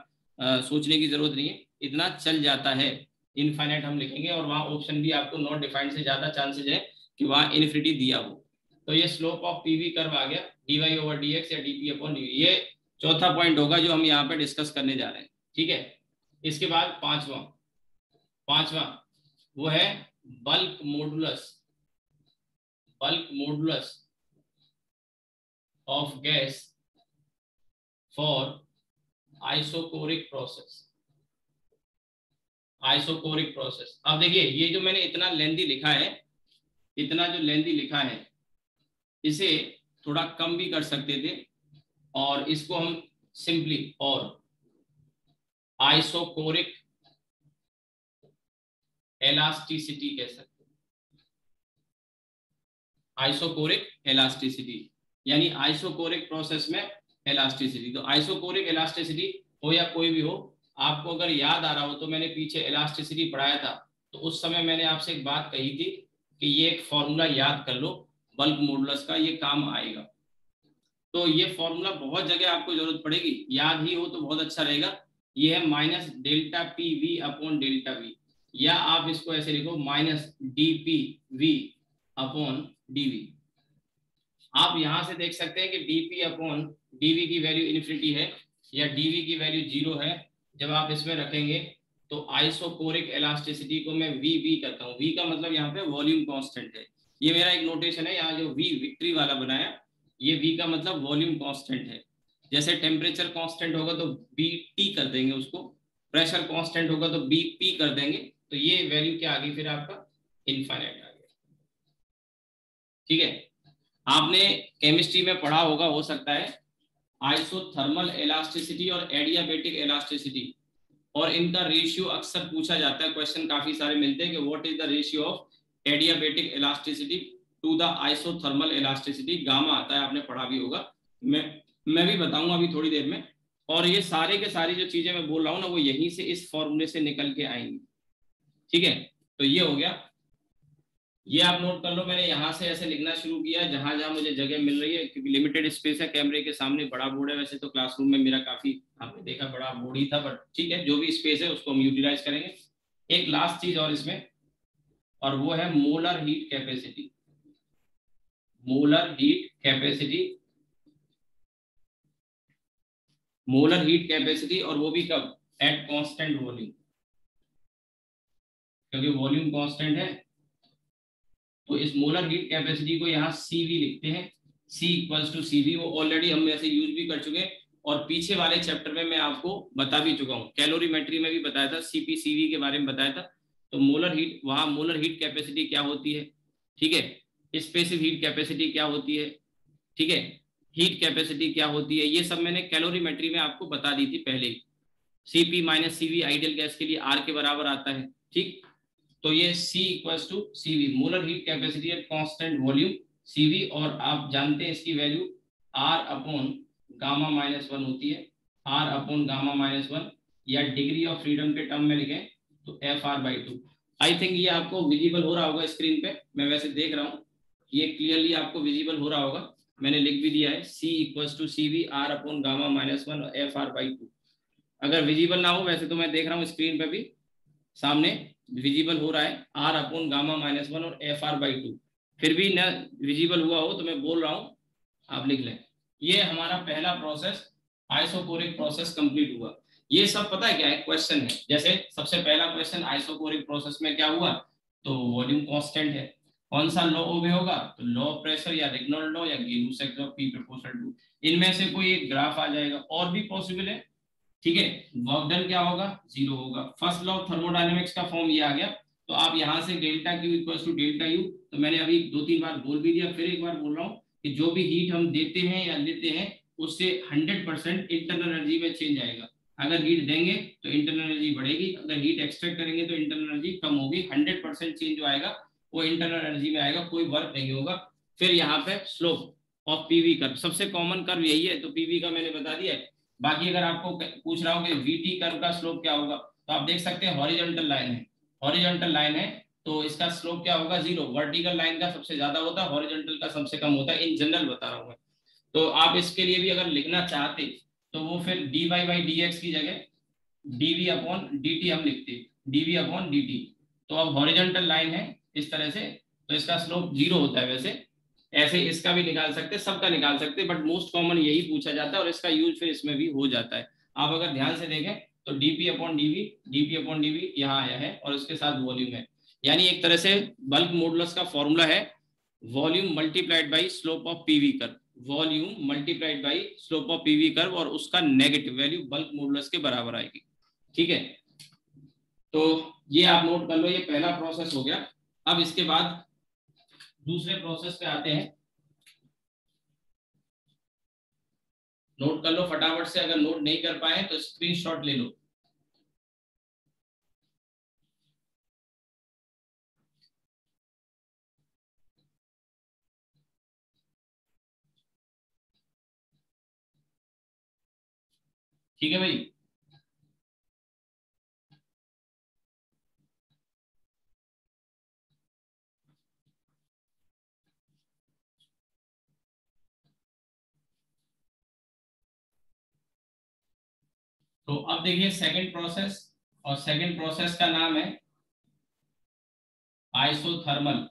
Speaker 1: सोचने की जरूरत नहीं है, इतना चल जाता है। इनफाइनाइट हम लिखेंगे, और वहाँ ऑप्शन भी आपको नॉट डिफाइंड से ज्यादा चांसेज है कि वहाँ इन्फिनिटी दिया हो। तो ये स्लोप ऑफ पीवी कर्व आ गया, D Y over D X या डीपी अपॉन डी। ये चौथा पॉइंट होगा जो हम यहाँ पे डिस्कस करने जा रहे हैं, ठीक है। इसके बाद पांचवा, पांचवा वो है bulk modulus, bulk modulus of gas for isochoric process. Isochoric process, अब देखिए ये जो मैंने इतना लेंथी लिखा है, इतना जो लेंथी लिखा है, इसे थोड़ा कम भी कर सकते थे, और इसको हम सिंपली और आइसोकोरिक एलास्टिसिटी कह सकते हैं। आइसोकोरिक एलास्टिसिटी यानी आइसोकोरिक प्रोसेस में एलास्टिसिटी। तो आइसोकोरिक एलास्टिसिटी हो या कोई भी हो, आपको अगर याद आ रहा हो तो मैंने पीछे एलास्टिसिटी पढ़ाया था, तो उस समय मैंने आपसे एक बात कही थी कि ये एक फॉर्मूला याद कर लो बल्क मॉडुलस का, ये काम आएगा। तो ये फॉर्मूला बहुत जगह आपको जरूरत पड़ेगी, याद ही हो तो बहुत अच्छा रहेगा। ये है minus delta P V upon delta V, या आप इसको ऐसे लिखो minus D P V upon DV. आप यहां से देख सकते हैं कि डीपी अपॉन डीवी की वैल्यू इन्फिनिटी है, या डीवी की वैल्यू जीरो है। जब आप इसमें रखेंगे तो आइसोकोरिक इलास्टिसिटी को मैं वी वी करता हूँ, वी का मतलब यहाँ पे वॉल्यूम कांस्टेंट है। ये मेरा एक नोटेशन है, यहाँ जो वी विक्ट्री वाला बनाया, ये वी का मतलब वॉल्यूम कांस्टेंट है। जैसे टेम्परेचर कांस्टेंट होगा तो बी टी कर देंगे उसको, प्रेशर कांस्टेंट होगा तो बी पी कर देंगे, तो ये वैल्यू क्या आ गई फिर आपका, इनफाइनाइट आ गया, ठीक है। आपने केमिस्ट्री में पढ़ा होगा, हो सकता है, आइसोथर्मल इलास्टिसिटी और एडियाबेटिक इलास्टिसिटी, और इनका रेशियो अक्सर पूछा जाता है, क्वेश्चन काफी सारे मिलते हैं कि what is the ratio of adiabatic elasticity to the isothermal elasticity, gamma आता है, आपने पढ़ा भी होगा। मैं भी बताऊंगा अभी थोड़ी देर में। और ये सारे के सारी जो चीजें मैं बोल रहा हूँ ना, वो यहीं से इस फॉर्मूले से निकल के आएंगी, ठीक है। तो ये हो गया, ये आप नोट कर लो। मैंने यहाँ से ऐसे लिखना शुरू किया जहां जहां मुझे जगह मिल रही है, क्योंकि लिमिटेड स्पेस है, कैमरे के सामने बड़ा बोर्ड है। वैसे तो क्लासरूम में मेरा काफी, आपने देखा, बड़ा बोर्ड ही था, बट ठीक है, जो भी स्पेस है उसको हम यूटिलाइज करेंगे। एक लास्ट चीज और इसमें, और वो है molar heat capacity. Molar heat capacity, molar heat capacity, और वो भी कब, एट कांस्टेंट वॉल्यूम, क्योंकि वॉल्यूम कांस्टेंट है। तो इस मोलर हीट कैपेसिटी को यहाँ CV लिखते हैं, C इक्वल्स टू CV। वो ऑलरेडी हम ऐसे यूज भी कर चुके हैं और पीछे वाले चैप्टर में मैं आपको बता भी चुका हूँ, कैलोरीमेट्री में भी बताया था, CP/CV के बारे में बताया था। तो मोलर हीट, वहां मोलर हीट कैपेसिटी क्या होती है, ठीक है, स्पेसिफिक हीट कैपेसिटी क्या होती है, ठीक है, हीट कैपेसिटी क्या होती है, ये सब मैंने कैलोरीमेट्री में आपको बता दी थी पहले ही। CP-CV आइडियल गैस के लिए R के बराबर आता है, ठीक। तो ये C equals to CV, molar heat capacity at constant volume, CV, और आप जानते हैं इसकी वैल्यू R अपॉन गामा -1 होती है, R अपॉन गामा -1, या डिग्री ऑफ फ्रीडम के टर्म में लिखें तो FR/2। आई थिंक ये आपको विजिबल हो रहा होगा स्क्रीन पे, मैं वैसे देख रहा हूँ ये क्लियरली आपको विजिबल हो रहा होगा, मैंने लिख भी दिया है C equals to CV, R upon gamma -1 और FR/2। अगर विजिबल ना हो, वैसे तो मैं देख रहा हूँ स्क्रीन पे भी सामने विजिबल हो रहा है R अपॉन गामा -1 और FR/2, फिर भी न विजिबल हुआ हो तो मैं बोल रहा हूँ आप लिख लें। ये हमारा पहला प्रोसेस, आइसोकोरिक प्रोसेस कंप्लीट हुआ। ये सब पता है क्या है, क्वेश्चन है। जैसे सबसे पहला क्वेश्चन, आइसोकोरिक प्रोसेस में क्या हुआ, तो वॉल्यूम कांस्टेंट है, कौन सा लॉ ओबे होगा, तो लॉ ऑफ प्रेशर या रेग्नॉल्ड लॉ या ग्यूसेक लॉ, P प्रोपोर्शनल टू, इनमें से कोई एक ग्राफ आ जाएगा, और भी पॉसिबल है, ठीक है। वर्क डन क्या होगा, 0 होगा। फर्स्ट लॉ ऑफ थर्मोडायनेमिक्स का फॉर्म ये आ गया। तो आप यहां से delta Q equals to delta U, तो मैंने अभी 2-3 बार बोल भी दिया, फिर एक बार बोल रहा हूँ कि जो भी हीट हम देते हैं या लेते हैं उससे 100% इंटरनल एनर्जी में चेंज आएगा। अगर हीट देंगे तो इंटरनल एनर्जी बढ़ेगी, अगर हीट एक्सट्रैक्ट करेंगे तो इंटरनल एनर्जी कम होगी। 100% चेंज जो आएगा वो इंटरनल एनर्जी में आएगा, कोई वर्क नहीं होगा। फिर यहाँ पे स्लोप ऑफ PV कर्व, सबसे कॉमन कर्व यही है, तो PV का मैंने बता दिया है। बाकी अगर आपको पूछ रहा हूँ कि VT कर्व का स्लोप क्या होगा, तो आप देख सकते हैं हॉरिजॉन्टल लाइन है, हॉरिजॉन्टल लाइन है तो इसका स्लोप क्या होगा, 0। वर्टिकल लाइन का सबसे ज्यादा होता है, हॉरिजॉन्टल का सबसे कम होता है, इन जनरल बता रहा हूँ मैं। तो आप इसके लिए भी अगर लिखना चाहते तो वो फिर dy/dx की जगह dv/dt हम लिखते, dv/dt। तो अब हॉरिजॉन्टल लाइन है इस तरह से, तो इसका स्लोप 0 होता है। वैसे ऐसे इसका भी निकाल सकते, सबका निकाल सकते, बट मोस्ट कॉमन यही पूछा जाता है और इसका यूज फिर इसमें भी हो जाता है। आप अगर ध्यान से देखें तो dp/dv यहाँ आया है और उसके साथ वॉल्यूम है, यानी एक तरह से बल्क मॉडुलस का फॉर्मूला है volume multiplied by slope of PV curve, volume multiplied by slope of PV curve, और उसका नेगेटिव वैल्यू बल्क मॉडुलस के बराबर आएगी, ठीक है। तो ये आप नोट कर लो, ये पहला प्रोसेस हो गया। अब इसके बाद दूसरे प्रोसेस पे आते हैं, नोट कर लो फटाफट से, अगर नोट नहीं कर पाए तो स्क्रीनशॉट ले लो। ठीक है भाई, तो अब देखिए सेकंड प्रोसेस, और सेकंड प्रोसेस का नाम है isothermal,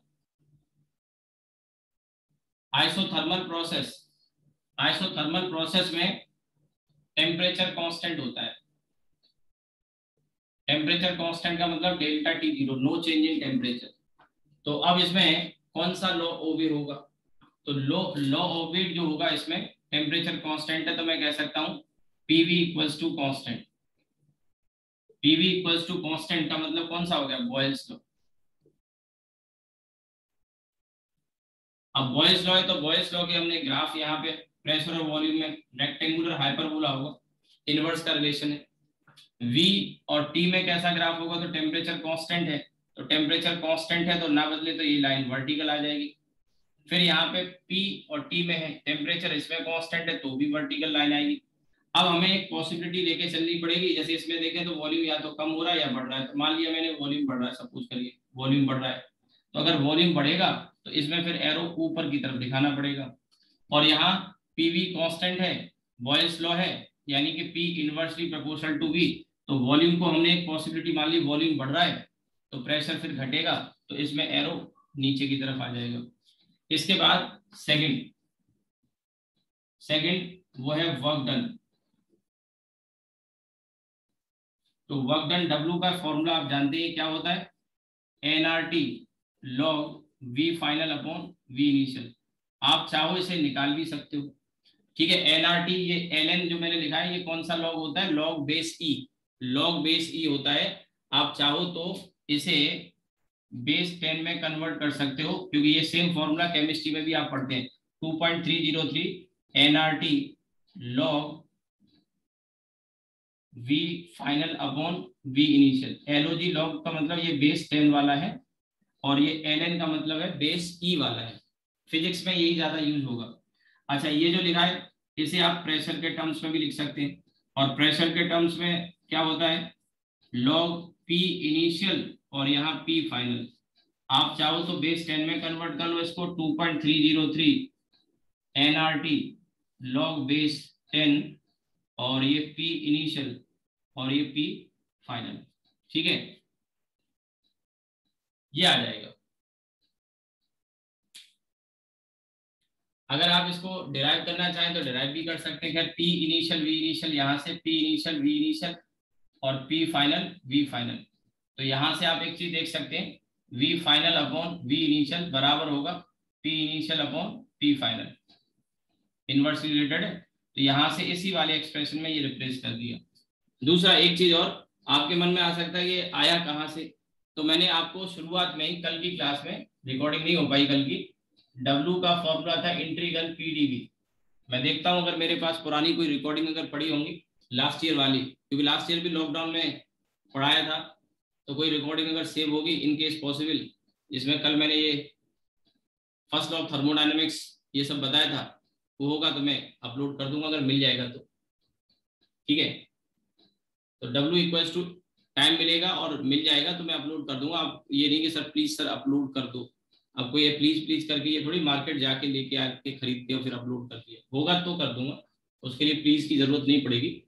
Speaker 1: isothermal process. Isothermal process में टेम्परेचर कांस्टेंट होता है, टेम्परेचर कांस्टेंट का मतलब delta T0, no change in temperature. तो अब इसमें कौन सा लॉ ओबे होगा, तो लॉ ओबे जो होगा इसमें, टेम्परेचर कांस्टेंट है तो मैं कह सकता हूं PV equals to constant. PV equals to constant का मतलब कौन सा हो गया, बॉयल्स लॉ। अब बॉयल्स लॉ है तो बॉयल्स लॉ के हमने ग्राफ यहाँ पे प्रेशर और वॉल्यूम में रेक्टेंगुलर हाइपरबोला होगा, इनवर्स का रिलेशन है। V और T में कैसा ग्राफ होगा, तो टेम्परेचर कांस्टेंट है, तो टेम्परेचर कांस्टेंट है तो ना बदले तो ये लाइन वर्टिकल आ जाएगी। फिर यहाँ पे P और T में है टेम्परेचर, इसमें कांस्टेंट है तो भी वर्टिकल लाइन आएगी। अब हमें एक पॉसिबिलिटी लेके चलनी पड़ेगी, जैसे इसमें देखें तो वॉल्यूम या तो कम हो रहा है या बढ़ रहा है। तो मान लिया मैंने वॉल्यूम बढ़ रहा है, सपोज करिए वॉल्यूम बढ़ रहा है, तो अगर वॉल्यूम बढ़ेगा तो इसमें फिर एरो ऊपर की तरफ दिखाना पड़ेगा। और यहाँ PV कांस्टेंट है, बॉयल्स लॉ है, यानी कि P inversely proportional to V। तो वॉल्यूम को हमने एक पॉसिबिलिटी मान ली, वॉल्यूम बढ़ रहा है तो प्रेशर फिर घटेगा, तो इसमें एरो नीचे की तरफ आ जाएगा। इसके बाद सेकंड वो है वर्क डन। तो वर्क डन W का फॉर्मूला आप जानते हैं क्या होता है, NRT log V final upon V initial. आप चाहो इसे निकाल भी सकते हो, ठीक है। NRT ये ln जो मैंने लिखा है ये कौन सा लॉग होता है, log base E, log base E होता है। आप चाहो तो इसे बेस 10 में कन्वर्ट कर सकते हो, क्योंकि ये सेम फॉर्मूला केमिस्ट्री में भी आप पढ़ते हैं। 2.303 NRT log V final upon V initial. LOG log का मतलब ये बेस 10 वाला है और ये ln का मतलब है बेस E वाला है। फिजिक्स में यही ज्यादा यूज होगा। अच्छा, ये जो लिखा है इसे आप प्रेशर के टर्म्स में भी लिख सकते हैं, और प्रेशर के टर्म्स में क्या होता है, log P इनिशियल और यहाँ P फाइनल। आप चाहो तो बेस 10 में कन्वर्ट कर लो इसको, 2.303 NRT log बेस 10 और ये P इनिशियल और ये P फाइनल, ठीक है, ये आ जाएगा। अगर आप इसको डिराइव करना चाहें तो डिराइव भी कर सकते हैं। P इनिशियल V इनिशियल, यहाँ से P इनिशियल V इनिशियल और P फाइनल V फाइनल। तो यहाँ से आप एक चीज देख सकते हैं, V final upon V initial बराबर होगा P initial upon P final, inversely related है। तो यहाँ से इसी वाले एक्सप्रेशन में ये रिप्लेस कर दिया। दूसरा एक चीज और आपके मन में आ सकता है ये आया कहाँ से, तो मैंने आपको शुरुआत में ही कल की क्लास में, रिकॉर्डिंग नहीं हो पाई कल की, W का फॉर्मूला था इंटीग्रल PdV। मैं देखता हूं अगर मेरे पास पुरानी कोई रिकॉर्डिंग अगर पड़ी होंगी लास्ट ईयर वाली, क्योंकि लास्ट ईयर भी लॉकडाउन में पढ़ाया था, तो कोई रिकॉर्डिंग अगर सेव होगी इन केस पॉसिबल, जिसमें कल मैंने ये फर्स्ट लॉ ऑफ थर्मोडायनेमिक्स ये सब बताया था, वो होगा तो मैं अपलोड कर दूंगा अगर मिल जाएगा तो, ठीक है। तो W इक्वल्स टू टाइम मिलेगा और मिल जाएगा तो मैं अपलोड कर दूंगा। आप ये नहीं कि सर प्लीज सर अपलोड कर दो, आपको ये प्लीज प्लीज करके ये थोड़ी मार्केट जाके लेके आके खरीदते हो फिर अपलोड कर दिया, होगा तो कर दूंगा, उसके लिए प्लीज की जरूरत नहीं पड़ेगी।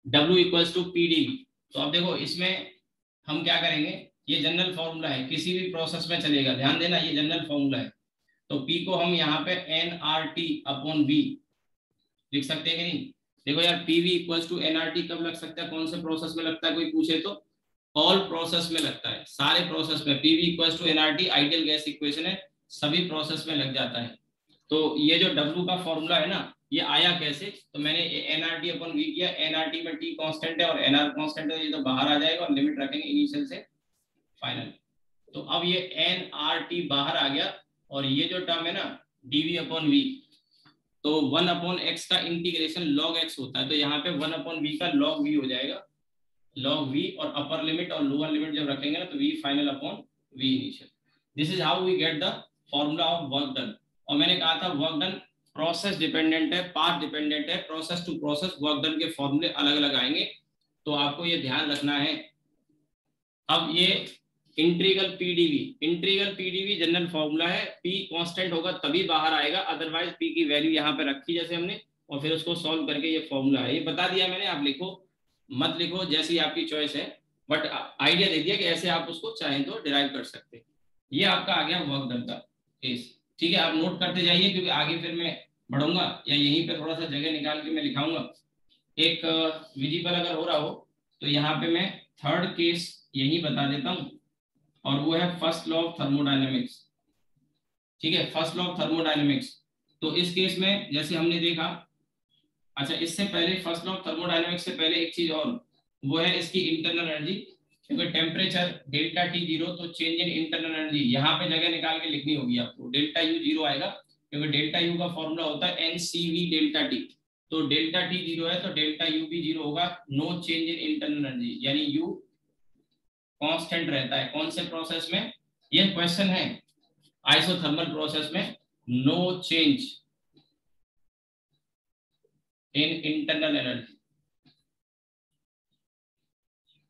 Speaker 1: W equals to PdV। तो अब देखो इसमें हम क्या करेंगे, ये जनरल फॉर्मूला है, किसी भी प्रोसेस में चलेगा, ध्यान देना ये जनरल फॉर्मूला है। तो P को हम यहाँ पे NRT अपॉन V लिख सकते हैं कि नहीं। देखो यार PV इक्वल्स टू NRT कब लग सकता है, कौन से प्रोसेस में लगता है, कोई पूछे तो ऑल प्रोसेस में लगता है, सारे प्रोसेस में। PV equals to NRT ideal gas equation है, सभी प्रोसेस में लग जाता है। तो ये जो W का फॉर्मूला है ना, ये आया कैसे, तो मैंने NRT अपॉन V किया, NRT में T कांस्टेंट है और NR कांस्टेंट है, ये तो बाहर आ जाएगा और लिमिट रखेंगे इनिशियल से फाइनल। तो अब ये NRT बाहर आ गया और ये जो टर्म है ना DV अपॉन V, तो 1 अपॉन एक्स का इंटीग्रेशन log x होता है, तो यहाँ पे 1 अपॉन v का log v हो जाएगा, log v, और अपर लिमिट और लोअर लिमिट जब रखेंगे ना तो v final upon v initial. This is how we get the formula of work done. और मैंने कहा था वर्क डन प्रोसेस डिपेंडेंट है, पाथ डिपेंडेंट है, process to process work done के फॉर्मूले अलग अलग आएंगे, तो आपको ये ध्यान रखना है। अब ये इंटीग्रल PdV जनरल फॉर्मूला है, P कांस्टेंट होगा तभी बाहर आएगा, अदरवाइज P की वैल्यू यहाँ पे रखी जैसे हमने, और फिर उसको सॉल्व करके ये फॉर्मूला है, ये बता दिया मैंने। आप लिखो मत लिखो जैसी आपकी चॉइस है, बट आइडिया दे दिया कि ऐसे आप उसको चाहें तो डिराइव कर सकते हैं। ये आपका आ गया वर्क डन का केस, ठीक है। आप नोट करते जाइए क्योंकि आगे फिर मैं बढ़ूंगा या यहीं पे थोड़ा सा जगह निकाल के मैं लिखाऊंगा। एक विजिबल अगर हो रहा हो तो यहाँ पे मैं थर्ड केस यही बता देता हूँ, और वो है फर्स्ट लॉ ऑफ थर्मोडायनेमिक्स, ठीक है, फर्स्ट लॉ ऑफ थर्मोडायनेमिक्स। तो इस केस में जैसे हमने देखा, अच्छा इससे पहले फर्स्ट लॉ ऑफ थर्मोडायनेमिक्स से पहले एक चीज और, वो है इसकी इंटरनल एनर्जी, क्योंकि टेम्परेचर डेल्टा T 0 तो चेंज इन इंटरनल एनर्जी यहाँ पे जगह निकाल के लिखनी होगी आपको, डेल्टा U 0 आएगा, क्योंकि डेल्टा U का फॉर्मूला होता है NCV डेल्टा T। तो डेल्टा T 0 है तो डेल्टा U भी 0 होगा, no change in internal energy, यानी U कांस्टेंट रहता है। कौन से प्रोसेस में, ये क्वेश्चन है, आइसोथर्मल प्रोसेस में no change in internal energy,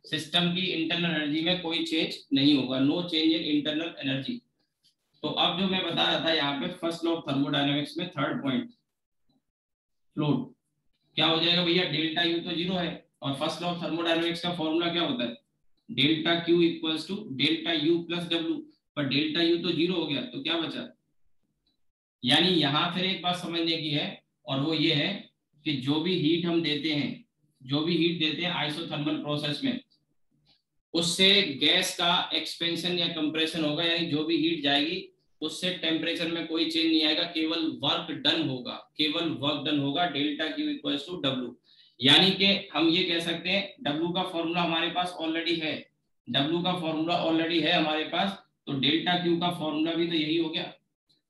Speaker 1: system की इंटरनल एनर्जी में कोई चेंज नहीं होगा, no change in internal energy. तो अब जो मैं बता रहा था यहाँ पे फर्स्ट लॉ ऑफ थर्मोडायनेमिक्स में थर्ड पॉइंट, फ्लूइड क्या हो जाएगा भैया, डेल्टा U तो 0 है, और फर्स्ट लॉ ऑफ थर्मोडायनेमिक्स का फॉर्मूला क्या होता है, delta Q equals to delta U plus W, पर डेल्टा U तो 0 हो गया तो क्या बचा, यानी यहाँ फिर एक बात समझने की है, और वो ये है कि जो भी हीट हम देते हैं आइसोथर्मल प्रोसेस में, उससे गैस का एक्सपेंशन या कंप्रेशन होगा, यानी जो भी हीट जाएगी उससे टेम्परेचर में कोई चेंज नहीं आएगा, केवल वर्क डन होगा, delta Q equals to W. यानी कि हम ये कह सकते हैं डब्ल्यू का फॉर्मूला हमारे पास ऑलरेडी है, हमारे पास, तो डेल्टा क्यू का फॉर्मूला भी तो यही हो गया।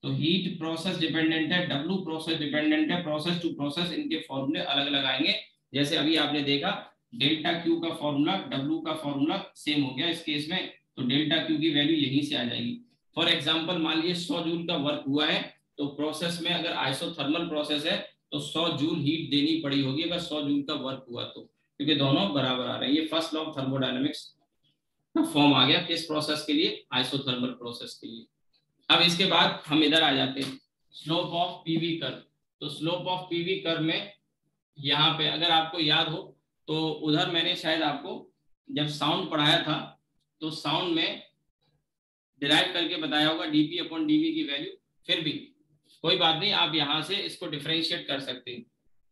Speaker 1: तो हीट प्रोसेस डिपेंडेंट है, डब्ल्यू प्रोसेस डिपेंडेंट है, प्रोसेस टू प्रोसेस इनके फॉर्मूले अलग अलग आएंगे। जैसे अभी आपने देखा डेल्टा क्यू का फॉर्मूला डब्ल्यू का फॉर्मूला सेम हो गया इस केस में, तो डेल्टा क्यू की वैल्यू यहीं से आ जाएगी। फॉर एग्जांपल मान लीजिए 100 जूल का वर्क हुआ है, तो प्रोसेस में अगर आइसोथर्मल प्रोसेस है तो 100 जूल हीट देनी पड़ी होगी अगर 100 जूल का वर्क हुआ तो, क्योंकि दोनों बराबर आ रहे हैं। ये फर्स्ट लॉ ऑफ थर्मोडायनेमिक्स का फॉर्म आ गया किस प्रोसेस के लिए, आइसोथर्मल प्रोसेस के लिए। अब इसके बाद हम इधर आ जाते हैं स्लोप ऑफ पीवी कर्व। तो स्लोप ऑफ पीवी कर्व में यहाँ पे अगर आपको याद हो तो उधर मैंने शायद आपको जब साउंड पढ़ाया था तो साउंड में डिराइव करके बताया होगा डीपी अपॉन डीवी की वैल्यू। फिर भी कोई बात नहीं, आप यहाँ से इसको डिफरेंशिएट कर सकते हैं।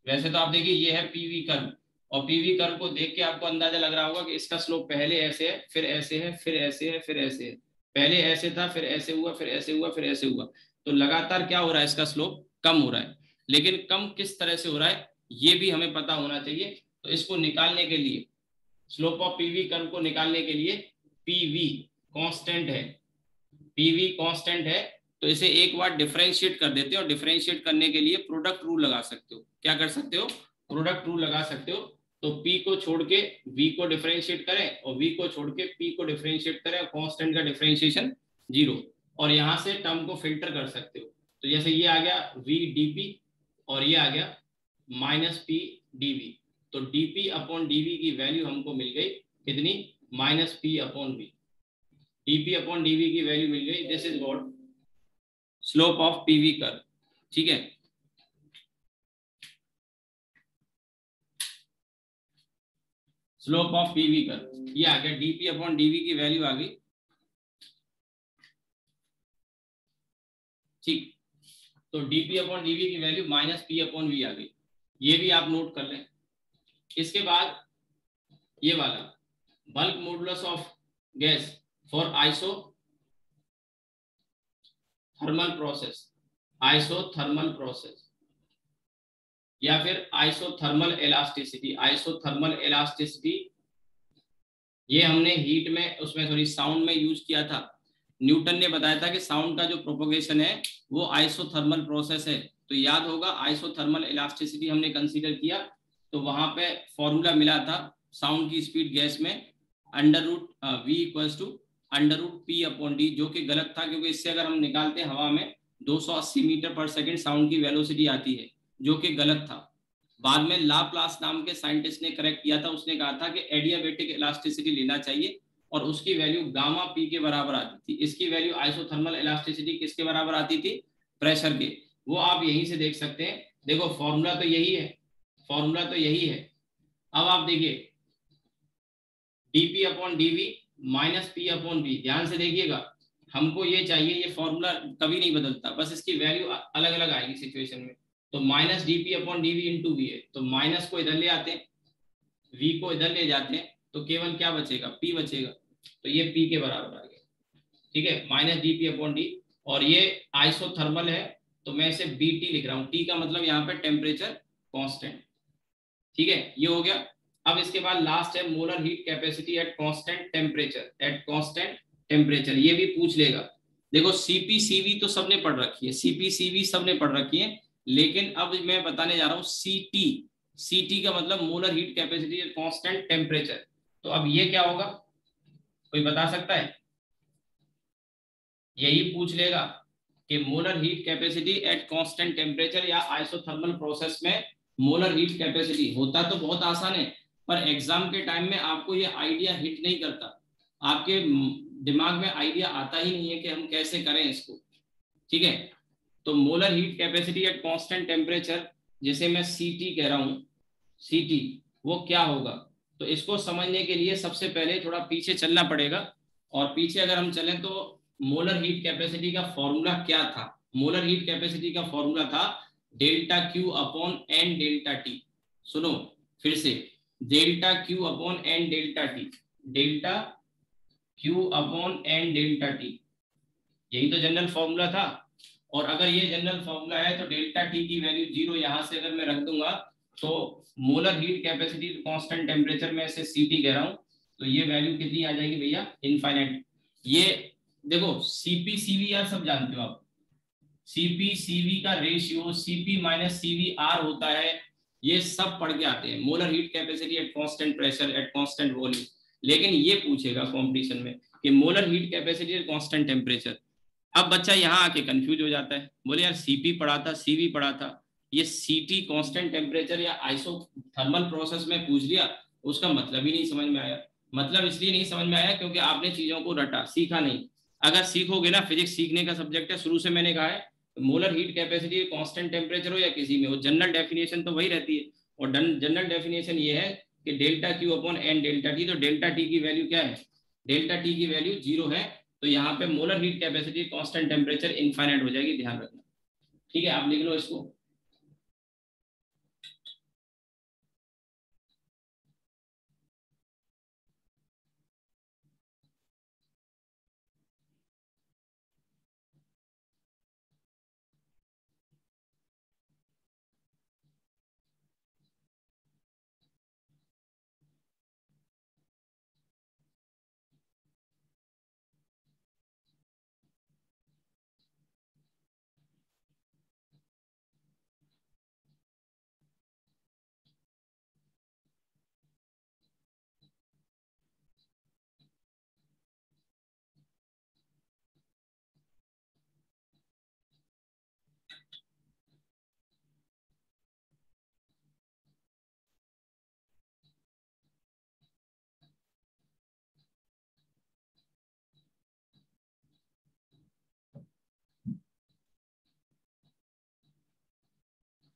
Speaker 1: वैसे तो आप देखिए ये है पीवी कर्व, और पीवी कर्व को देख के आपको अंदाजा लग रहा होगा कि इसका स्लोप पहले ऐसे है, फिर ऐसे है, फिर ऐसे है, फिर ऐसे है, पहले ऐसे था, फिर ऐसे हुआ, फिर ऐसे हुआ, फिर ऐसे हुआ। तो लगातार क्या हो रहा है, इसका स्लोप कम हो रहा है। लेकिन कम किस तरह से हो रहा है ये भी हमें पता होना चाहिए। तो इसको निकालने के लिए, स्लोप ऑफ पीवी कर्व को निकालने के लिए पीवी कांस्टेंट है, पीवी कांस्टेंट है, तो इसे एक बार डिफरेंशिएट कर देते हो, और डिफरेंशिएट करने के लिए प्रोडक्ट रूल लगा सकते हो। क्या कर सकते हो, प्रोडक्ट रूल लगा सकते हो। तो P को छोड़ के V को डिफरेंशिएट करें, और V को छोड़ के P को डिफरेंशिएट करें, और कांस्टेंट का डिफरेंशिएशन 0, और यहाँ से टर्म को फिल्टर कर सकते हो। तो जैसे ये आ गया V dP, और ये आ गया माइनस P dV। तो dP अपॉन dV की वैल्यू हमको मिल गई कितनी, minus P upon V। dP upon dV की वैल्यू मिल गई। This is what slope of PV curve. ठीक है, स्लोप ऑफ पीवी कर्व ये आ गया, डीपी अपॉन डीवी की वैल्यू आ गई। ठीक, तो डीपी अपॉन डीवी की value minus P upon V आ गई, ये भी आप नोट कर लें। इसके बाद ये वाला bulk modulus of gas for isothermal process या फिर आइसोथर्मल इलास्टिसिटी, ये हमने हीट में उसमें सॉरी साउंड में यूज किया था। न्यूटन ने बताया था कि साउंड का जो प्रोपोगेशन है वो आइसोथर्मल प्रोसेस है। तो याद होगा आइसोथर्मल इलास्टिसिटी हमने कंसीडर किया, तो वहां पे फॉर्मूला मिला था साउंड की स्पीड गैस में under root V equals to under root P upon D, जो कि गलत था, क्योंकि इससे अगर हम निकालते हैं हवा में 280 मीटर पर सेकेंड साउंड की वेलोसिटी आती है, जो कि गलत था। बाद में लाप्लास नाम के साइंटिस्ट ने करेक्ट किया था, उसने कहा था कि एडियाबेटिक इलास्टिसिटी लेना चाहिए, और उसकी वैल्यू गामा पी के बराबर आती थी। इसकी वैल्यू आइसोथर्मल इलास्टिसिटी किसके बराबर आती थी, प्रेशर के। वो आप यहीं से देख सकते हैं, देखो फॉर्मूला तो यही है, अब आप देखिए dP upon dV minus P upon V, ध्यान से देखिएगा, हमको ये चाहिए, ये फॉर्मूला कभी नहीं बदलता, बस इसकी वैल्यू अलग अलग आएगी सिचुएशन में। तो minus dP upon dV into V है, तो माइनस को इधर ले आते हैं, V को इधर ले जाते हैं, तो केवल क्या बचेगा, P बचेगा। तो ये P के बराबर आ गया, ठीक है, माइनस dP अपॉन D। और ये आइसोथर्मल है तो मैं इसे BT लिख रहा हूँ, T का मतलब यहाँ पे टेम्परेचर कांस्टेंट। ठीक है, ये हो गया। अब इसके बाद लास्ट है molar heat capacity at constant temperature, ये भी पूछ लेगा। देखो CPCV तो सबने पढ़ रखी है, CPCV सबने पढ़ रखी है, लेकिन अब मैं बताने जा रहा हूँ CT का मतलब molar heat capacity at constant temperature. तो अब ये क्या होगा, कोई बता सकता है? यही पूछ लेगा कि molar heat capacity at constant temperature या आइसोथर्मल प्रोसेस में मोलर हीट कैपेसिटी। होता तो बहुत आसान है, पर एग्जाम के टाइम में आपको ये आइडिया हिट नहीं करता, आपके दिमाग में आइडिया आता ही नहीं है कि हम कैसे करें इसको। ठीक है, तो molar heat capacity at constant temperature, जिसे मैं CT कह रहा हूं, CT वो क्या होगा? तो इसको समझने के लिए सबसे पहले थोड़ा पीछे चलना पड़ेगा, और पीछे अगर हम चलें तो मोलर हीट कैपेसिटी का फॉर्मूला क्या था मोलर हीट कैपेसिटी का फॉर्मूला था delta Q upon N delta T. सुनो फिर से, delta Q upon N delta T, delta Q upon N delta T, यही तो जनरल फॉर्मूला था। और अगर ये जनरल फॉर्मूला है तो डेल्टा टी की वैल्यू 0 यहां से अगर मैं रख दूंगा तो molar heat capacity constant temperature में से सीटी कह रहा हूं, तो ये वैल्यू कितनी आ जाएगी भैया, इनफाइनाइट। ये देखो सीपी सीवी आर सब जानते हो आप, सीपी सीवी का ratio CP minus CV R होता है, ये सब पढ़ के आते हैं, molar heat capacity at constant pressure at constant volume. लेकिन ये पूछेगा कंपटीशन में कि molar heat capacity at constant temperature. अब बच्चा यहाँ आके कंफ्यूज हो जाता है, बोले यार सीपी पढ़ा था सीवी पढ़ा था, ये सीटी कांस्टेंट टेम्परेचर या आइसोथर्मल प्रोसेस में पूछ लिया, उसका मतलब ही नहीं समझ में आया। मतलब इसलिए नहीं समझ में आया क्योंकि आपने चीजों को रटा, सीखा नहीं। अगर सीखोगे ना, फिजिक्स सीखने का सब्जेक्ट है, शुरू से मैंने कहा है molar heat capacity constant temperature हो या किसी में हो, जनरल डेफिनेशन तो वही रहती है। और जनरल डेफिनेशन ये है कि delta Q upon N delta T, तो डेल्टा टी की वैल्यू क्या है, डेल्टा टी की वैल्यू 0 है, तो यहाँ पे molar heat capacity constant temperature infinite हो जाएगी, ध्यान रखना। ठीक है, आप लिख लो इसको।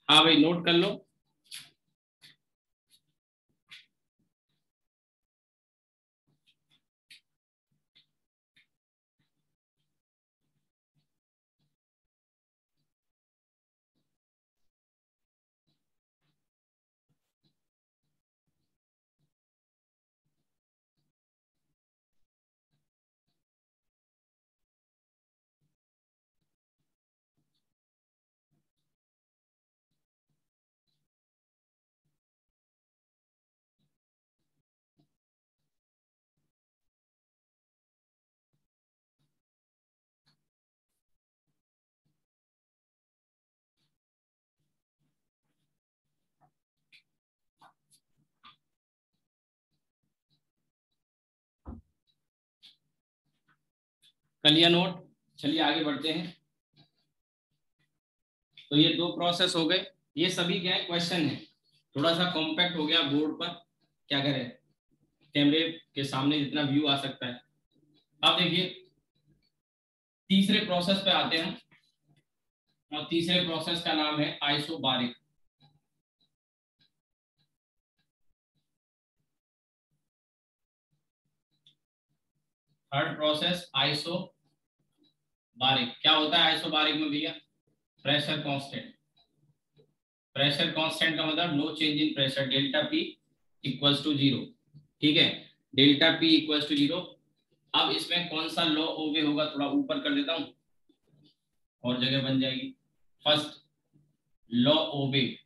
Speaker 1: हाँ भाई, नोट कर लो। कर लिया नोट, चलिए आगे बढ़ते हैं। तो ये दो प्रोसेस हो गए, ये सभी क्या है, क्वेश्चन है, थोड़ा सा कॉम्पैक्ट हो गया बोर्ड पर, क्या करें, कैमरे के सामने जितना व्यू आ सकता है। अब देखिए तीसरे प्रोसेस पे आते हैं, और तीसरे प्रोसेस का नाम है आइसोबारिक। Third process isobaric. क्या होता है आइसोबारिक में भैया, प्रेशर कांस्टेंट, प्रेशर कांस्टेंट का मतलब no change in pressure, delta P equals to 0। ठीक है, डेल्टा पी इक्वल्स टू 0। अब इसमें कौन सा लॉ ओबे होगा, थोड़ा ऊपर कर देता हूं और जगह बन जाएगी। First law obey,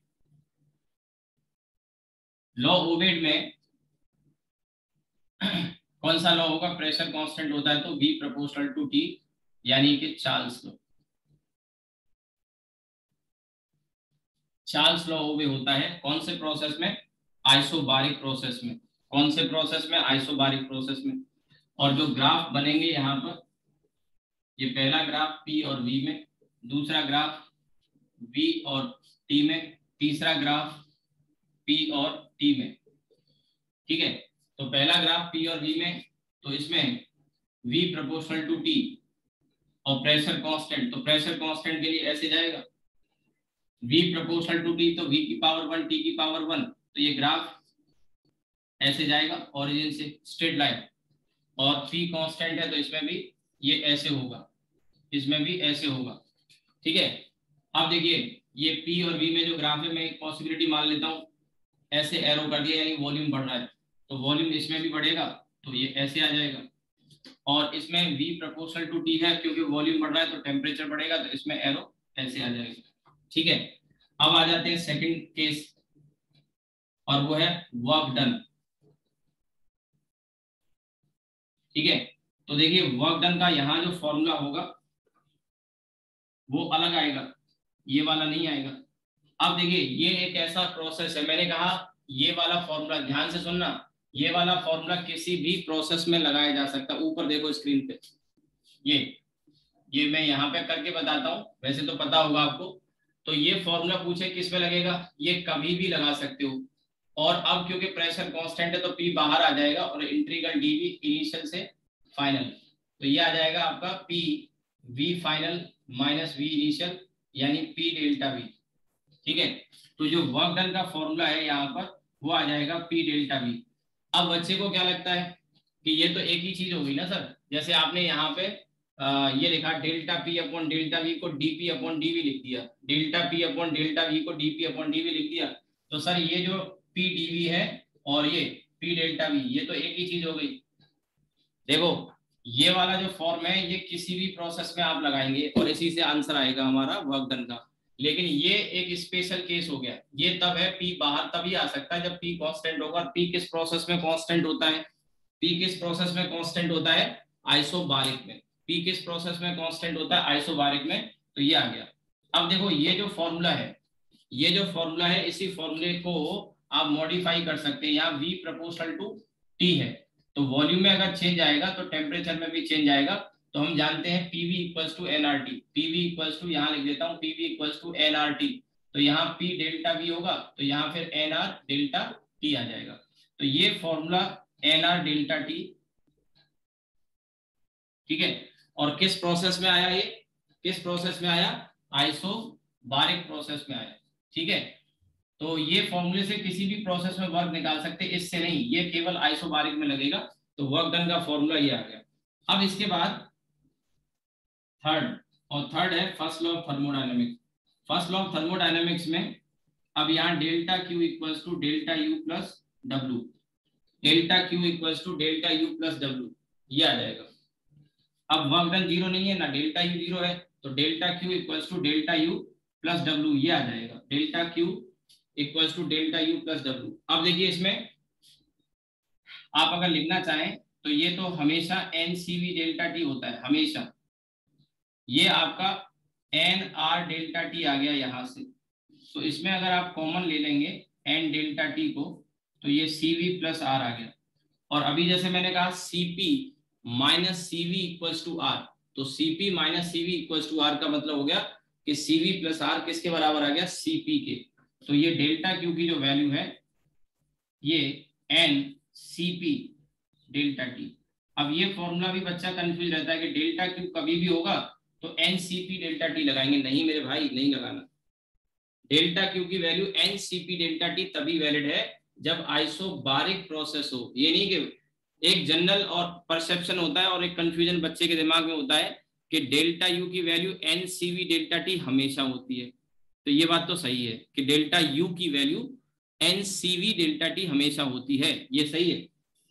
Speaker 1: law obeyed में कौन सा लॉ होगा, प्रेशर कांस्टेंट होता है तो V प्रोपोर्शनल टू T, यानी कि चार्ल्स लॉ। चार्ल्स लॉ ओबे होता है कौन से प्रोसेस में, आइसोबारिक प्रोसेस में। कौन से प्रोसेस में, आइसोबारिक प्रोसेस में। और जो ग्राफ बनेंगे यहाँ पर, ये पहला ग्राफ P और V में, दूसरा ग्राफ V और T में, तीसरा ग्राफ P और T में। ठीक है, तो पहला ग्राफ P और V में, तो इसमें V प्रोपोर्शनल टू T और प्रेशर कांस्टेंट, तो प्रेशर कांस्टेंट के लिए ऐसे जाएगा V प्रोपोर्शनल टू T, तो V की पावर 1 T की पावर 1, तो ये ग्राफ ऐसे जाएगा ओरिजिन से स्ट्रेट लाइन। और P कांस्टेंट है तो इसमें भी ये ऐसे होगा, इसमें भी ऐसे होगा। ठीक है। अब देखिए ये पी और वी में जो ग्राफ है, मैं एक पॉसिबिलिटी मान लेता हूँ, ऐसे एरो कर दिया यानी वॉल्यूम बढ़ रहा है, तो वॉल्यूम इसमें भी बढ़ेगा, तो ये ऐसे आ जाएगा। और इसमें v प्रोपोर्शनल टू t है, क्योंकि वॉल्यूम बढ़ रहा है तो टेम्परेचर बढ़ेगा, तो इसमें एरो ऐसे आ जाएगा। ठीक है। अब आ जाते हैं सेकंड केस, और वो है वर्क डन। ठीक है। तो देखिए वर्क डन का यहाँ जो फॉर्मूला होगा वो अलग आएगा, ये वाला नहीं आएगा। अब देखिए ये एक ऐसा प्रोसेस है, मैंने कहा ये वाला फॉर्मूला ध्यान से सुनना, ये वाला फॉर्मूला किसी भी प्रोसेस में लगाया जा सकता है। ऊपर देखो स्क्रीन पे, ये मैं यहाँ पे करके बताता हूँ, वैसे तो पता होगा आपको। तो ये फॉर्मूला पूछे किस में लगेगा, ये कभी भी लगा सकते हो। और अब क्योंकि प्रेशर कांस्टेंट है तो पी बाहर आ जाएगा, और इंटीग्रल डीवी इनिशियल से फाइनल, तो ये आ जाएगा आपका P V final minus V initial, यानी पी डेल्टा वी। ठीक है। तो जो वर्क डन का फॉर्मूला है यहाँ पर वो आ जाएगा पी डेल्टा वी। अब बच्चे को क्या लगता है कि ये तो एक ही चीज होगी ना सर, जैसे आपने यहाँ पे ये लिखा delta P upon delta we को डीपी अपॉन डीवी लिख दिया, delta P upon delta we को डीपी अपॉन डीवी लिख दिया, तो सर ये जो पी डीवी है और ये पी डेल्टा वी, ये तो एक ही चीज हो गई। देखो ये वाला जो फॉर्म है ये किसी भी प्रोसेस में आप लगाएंगे और इसी से आंसर आएगा हमारा वर्क डन का। लेकिन ये एक स्पेशल केस हो गया, ये तब है पी बाहर तभी आ सकता है जब पी कांस्टेंट होगा। पी किस प्रोसेस में कांस्टेंट होता है, पी किस प्रोसेस में कांस्टेंट होता है, आइसोबारिक में। पी किस प्रोसेस में कांस्टेंट होता है, आइसोबारिक में। तो ये आ गया। अब देखो ये जो फॉर्मूला है, ये जो फॉर्मूला है इसी फॉर्मूले को आप मॉडिफाई कर सकते हैं। यहाँ v प्रपोर्शनल टू t है, तो वॉल्यूम में अगर चेंज आएगा तो टेम्परेचर में भी चेंज आएगा। तो हम जानते हैं PV equals to nRT, PV equals to, यहाँ लिख देता हूँ पीवी इक्वल्स टू एनआरटी। तो यहाँ p डेल्टा v होगा, तो यहाँ फिर एनआर डेल्टा t आ जाएगा। तो ये फॉर्मूला एनआर डेल्टा t। ठीक है। और किस प्रोसेस में आया ये, किस प्रोसेस में आया, आइसोबारिक प्रोसेस में आया। ठीक है। तो ये फॉर्मूले से किसी भी प्रोसेस में वर्क निकाल सकते, इससे नहीं, ये केवल आइसोबारिक में लगेगा। तो वर्क डन का फॉर्मूला ये आ गया। अब इसके बाद थर्ड, और थर्ड है first law of thermodynamics. First law of thermodynamics में अब यहाँ delta Q equals to delta U plus W, delta Q equals to delta U plus W, ये आ जाएगा। अब वर्क डन जीरो नहीं है ना, डेल्टा यू जीरो है, तो delta Q equals to delta U plus W, ये आ जाएगा। Delta Q equals to delta U plus W. अब देखिए इसमें आप अगर लिखना चाहें तो ये तो हमेशा n C V delta T होता है हमेशा, ये आपका एन आर डेल्टा टी आ गया यहाँ से। तो इसमें अगर आप कॉमन ले लेंगे एन डेल्टा टी को, तो ये सी वी प्लस आर आ गया। और अभी जैसे मैंने कहा Cp minus C V equals to R, तो Cp minus C V equals to R का मतलब हो गया कि Cv प्लस आर किसके बराबर आ गया, Cp के। तो ये डेल्टा क्यू की जो वैल्यू है ये एन Cp डेल्टा टी। अब ये फॉर्मूला भी बच्चा कंफ्यूज रहता है कि डेल्टा क्यू कभी भी होगा तो एन Cp डेल्टा टी लगाएंगे, नहीं मेरे भाई नहीं लगाना। डेल्टा क्यू की value n Cp delta T तभी वैलिड है जब आइसोबारिक प्रोसेस हो। ये नहीं कि एक जनरल और परसेप्शन होता है और एक कंफ्यूजन बच्चे के दिमाग में होता है कि डेल्टा यू की value n Cv delta T हमेशा होती है। तो ये बात तो सही है कि डेल्टा यू की value n Cv delta T हमेशा होती है, ये सही है,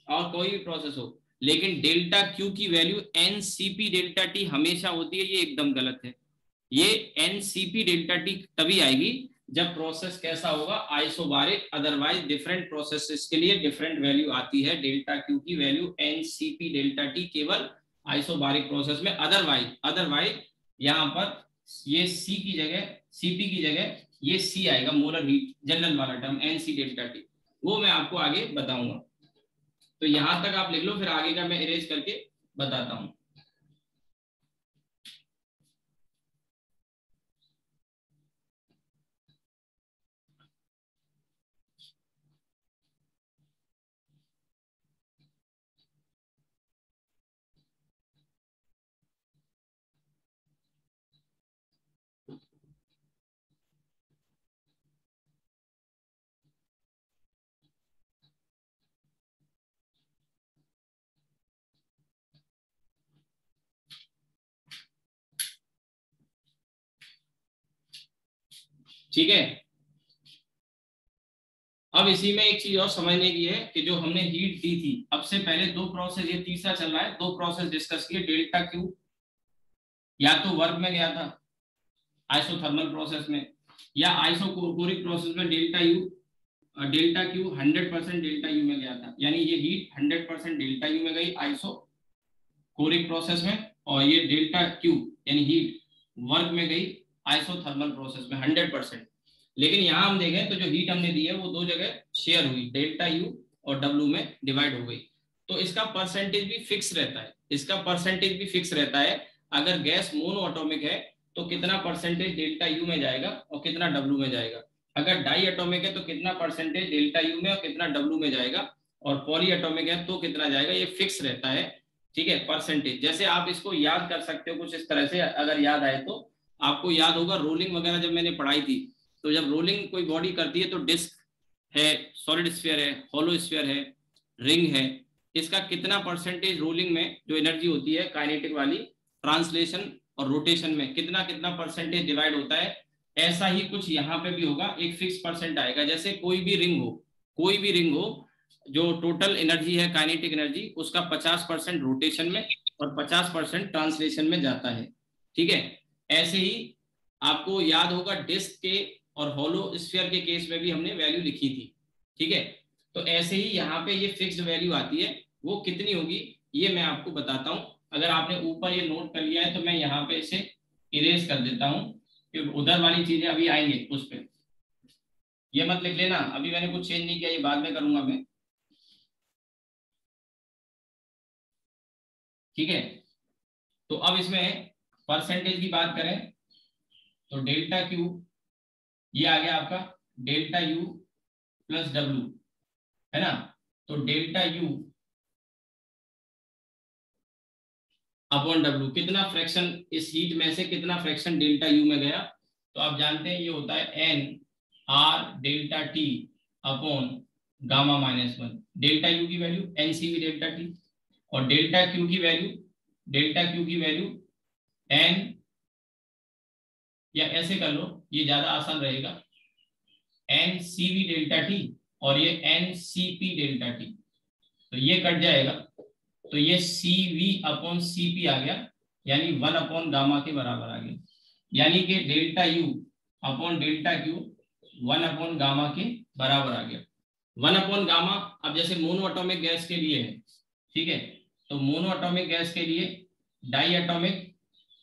Speaker 1: और कोई भी प्रोसेस हो। लेकिन डेल्टा क्यू की value n Cp delta T हमेशा होती है, ये एकदम गलत है। ये एनसीपी डेल्टा टी तभी आएगी जब प्रोसेस कैसा होगा, आइसोबारिक। अदरवाइज डिफरेंट प्रोसेसेस के लिए डिफरेंट वैल्यू आती है। डेल्टा क्यू की वैल्यू एनसीपी डेल्टा टी केवल आइसोबारिक प्रोसेस में, अदरवाइज यहाँ पर ये सी की जगह, सीपी की जगह ये सी आएगा, मोलर हीट जनरल वाला टर्म एनसी डेल्टा टी, वो मैं आपको आगे बताऊंगा। तो यहां तक आप लिख लो, फिर आगे का मैं इरेज करके बताता हूं। ठीक है। अब इसी में एक चीज और समझने की है कि जो हमने हीट दी थी, अब से पहले दो प्रोसेस, ये तीसरा चल रहा है, दो प्रोसेस डिस्कस किए। डेल्टा क्यू या तो वर्क में गया था आइसोथर्मल प्रोसेस में, या आइसोकोरिक प्रोसेस में डेल्टा क्यू 100% डेल्टा यू में गया था। यानी ये हीट 100% डेल्टा यू में गई आइसोकोरिक प्रोसेस में, और ये डेल्टा क्यू यानी हीट वर्क में गई आइसोथर्मल प्रोसेस में 100%। लेकिन यहाँ हम देखें तो जो हीट हमने दी है वो दो जगह शेयर हुई, डेल्टा यू और डब्ल्यू में डिवाइड हो गई। तो इसका परसेंटेज भी फिक्स रहता है, इसका परसेंटेज भी फिक्स रहता है। अगर गैस मोनो एटॉमिक है तो कितना परसेंटेज डेल्टा यू में जाएगा और कितना डब्ल्यू में जाएगा। अगर डाई एटॉमिक है तो कितना परसेंटेज डेल्टा यू में और कितना डब्ल्यू में जाएगा, और पॉली एटॉमिक है तो कितना जाएगा, ये फिक्स रहता है। ठीक है, परसेंटेज। जैसे आप इसको याद कर सकते हो कुछ इस तरह से, अगर याद आए तो आपको याद होगा रोलिंग वगैरह जब मैंने पढ़ाई थी, तो जब रोलिंग कोई बॉडी करती है तो डिस्क है, सॉलिड स्फीयर है, हॉलो स्फीयर है, रिंग है, इसका कितना परसेंटेज रोलिंग में जो एनर्जी होती है काइनेटिक वाली, ट्रांसलेशन और रोटेशन में कितना कितना परसेंटेज डिवाइड होता है। ऐसा ही कुछ यहाँ पे भी होगा, एक फिक्स परसेंट आएगा। जैसे कोई भी रिंग हो, जो टोटल एनर्जी है काइनेटिक एनर्जी, उसका 50% रोटेशन में और 50% ट्रांसलेशन में जाता है। ठीक है, ऐसे ही आपको याद होगा डिस्क के और हॉलो स्फीयर के केस में भी हमने वैल्यू लिखी थी। ठीक है, तो ऐसे ही यहाँ पे ये फिक्स्ड वैल्यू आती है, वो कितनी होगी ये मैं आपको बताता हूँ। अगर आपने ऊपर ये नोट कर लिया है तो मैं यहाँ पे इसे इरेज कर देता हूँ, क्योंकि उधर वाली चीजें अभी आएंगे उस पर। ये मत लिख लेना, अभी मैंने कुछ चेंज नहीं किया, ये बाद में करूंगा मैं। ठीक है, तो अब इसमें परसेंटेज की बात करें तो डेल्टा क्यू ये आ गया आपका डेल्टा यू प्लस डब्ल्यू, है ना। तो डेल्टा यू अपॉन डब्ल्यू, कितना फ्रैक्शन इस हीट में से कितना फ्रैक्शन डेल्टा यू में गया, तो आप जानते हैं ये होता है N R delta T upon gamma minus 1। Delta U की value N C V delta T, और डेल्टा क्यू की वैल्यू एन, या ऐसे कर लो ये ज्यादा आसान रहेगा, N C V delta T और ये N C P delta T. तो ये कट जाएगा, तो ये C V upon C P आ गया, यानी 1 अपॉन गामा के बराबर आ गया। यानी कि delta you upon delta Q 1 upon gamma के बराबर आ गया। 1 अपॉन गामा, अब जैसे मोनो एटॉमिक गैस के लिए है, ठीक है, तो मोनो एटॉमिक गैस के लिए, डाई एटॉमिक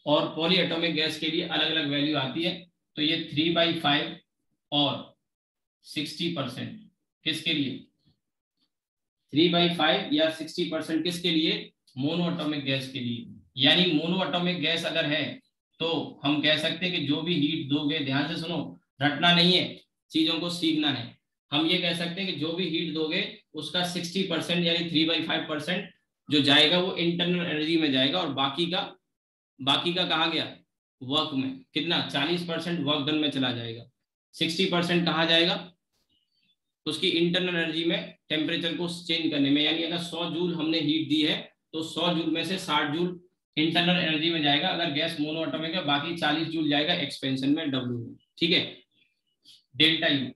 Speaker 1: और पॉली एटॉमिक गैस के लिए अलग अलग वैल्यू आती है। तो ये 3/5 और 60% किसके लिए, 3/5 या 60% किसके लिए, मोनो एटॉमिक गैस के लिए। यानी मोनो एटॉमिक गैस अगर है तो हम कह सकते हैं कि जो भी हीट दोगे, ध्यान से सुनो, रटना नहीं है, चीजों को सीखना है। हम ये कह सकते हैं कि जो भी हीट दोगे उसका 60% यानी 3/5% जो जाएगा वो इंटरनल एनर्जी में जाएगा, और बाकी का कहाँ गया, वर्क में। कितना, 40% वर्क डन में चला जाएगा, 60% कहाँ जाएगा, उसकी इंटरनल एनर्जी में, टेम्परेचर को चेंज करने में। यानी अगर 100 जूल हमने हीट दी है तो 100 जूल में से 60 जूल इंटरनल एनर्जी में जाएगा अगर गैस मोनो एटॉमिक है, बाकी 40 जूल जाएगा एक्सपेंशन में, डब्ल्यू में। ठीक है, डेल्टा यू।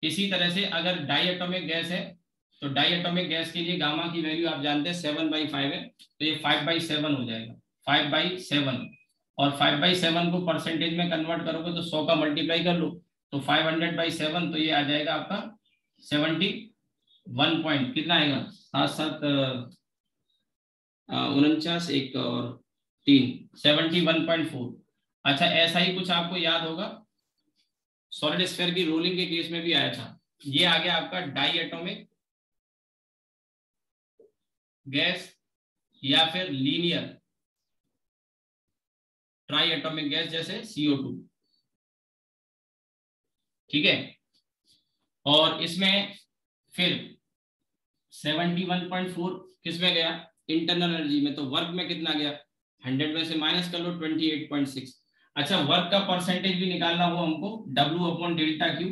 Speaker 1: इसी तरह से अगर डाई एटॉमिक गैस है तो डाई एटॉमिक गैस के लिए गामा की वैल्यू आप जानते हैं 7/5 है, तो ये 5/7 हो जाएगा, 5/7। और 5/7 को परसेंटेज में कन्वर्ट करोगे तो 100 का मल्टीप्लाई कर लो, तो 500/7, तो ये आ जाएगा आपका 71 पॉइंट, कितना आएगा, 7 49 1 और 3, 71.4। अच्छा, ऐसा ही कुछ आपको याद होगा सॉलिड स्फीयर की रोलिंग के केस में भी आया था। ये आ गया आपका डाई एटॉमिक गैस या फिर लीनियर ट्राई एटॉमिक गैस जैसे CO2। ठीक है, और इसमें फिर 71.4 किस में गया, इंटरनल एनर्जी में। तो वर्क में कितना गया, 100 में से माइनस कर लो, 28.6। अच्छा, वर्क का परसेंटेज भी निकालना हो हमको, W अपॉन डेल्टा क्यू,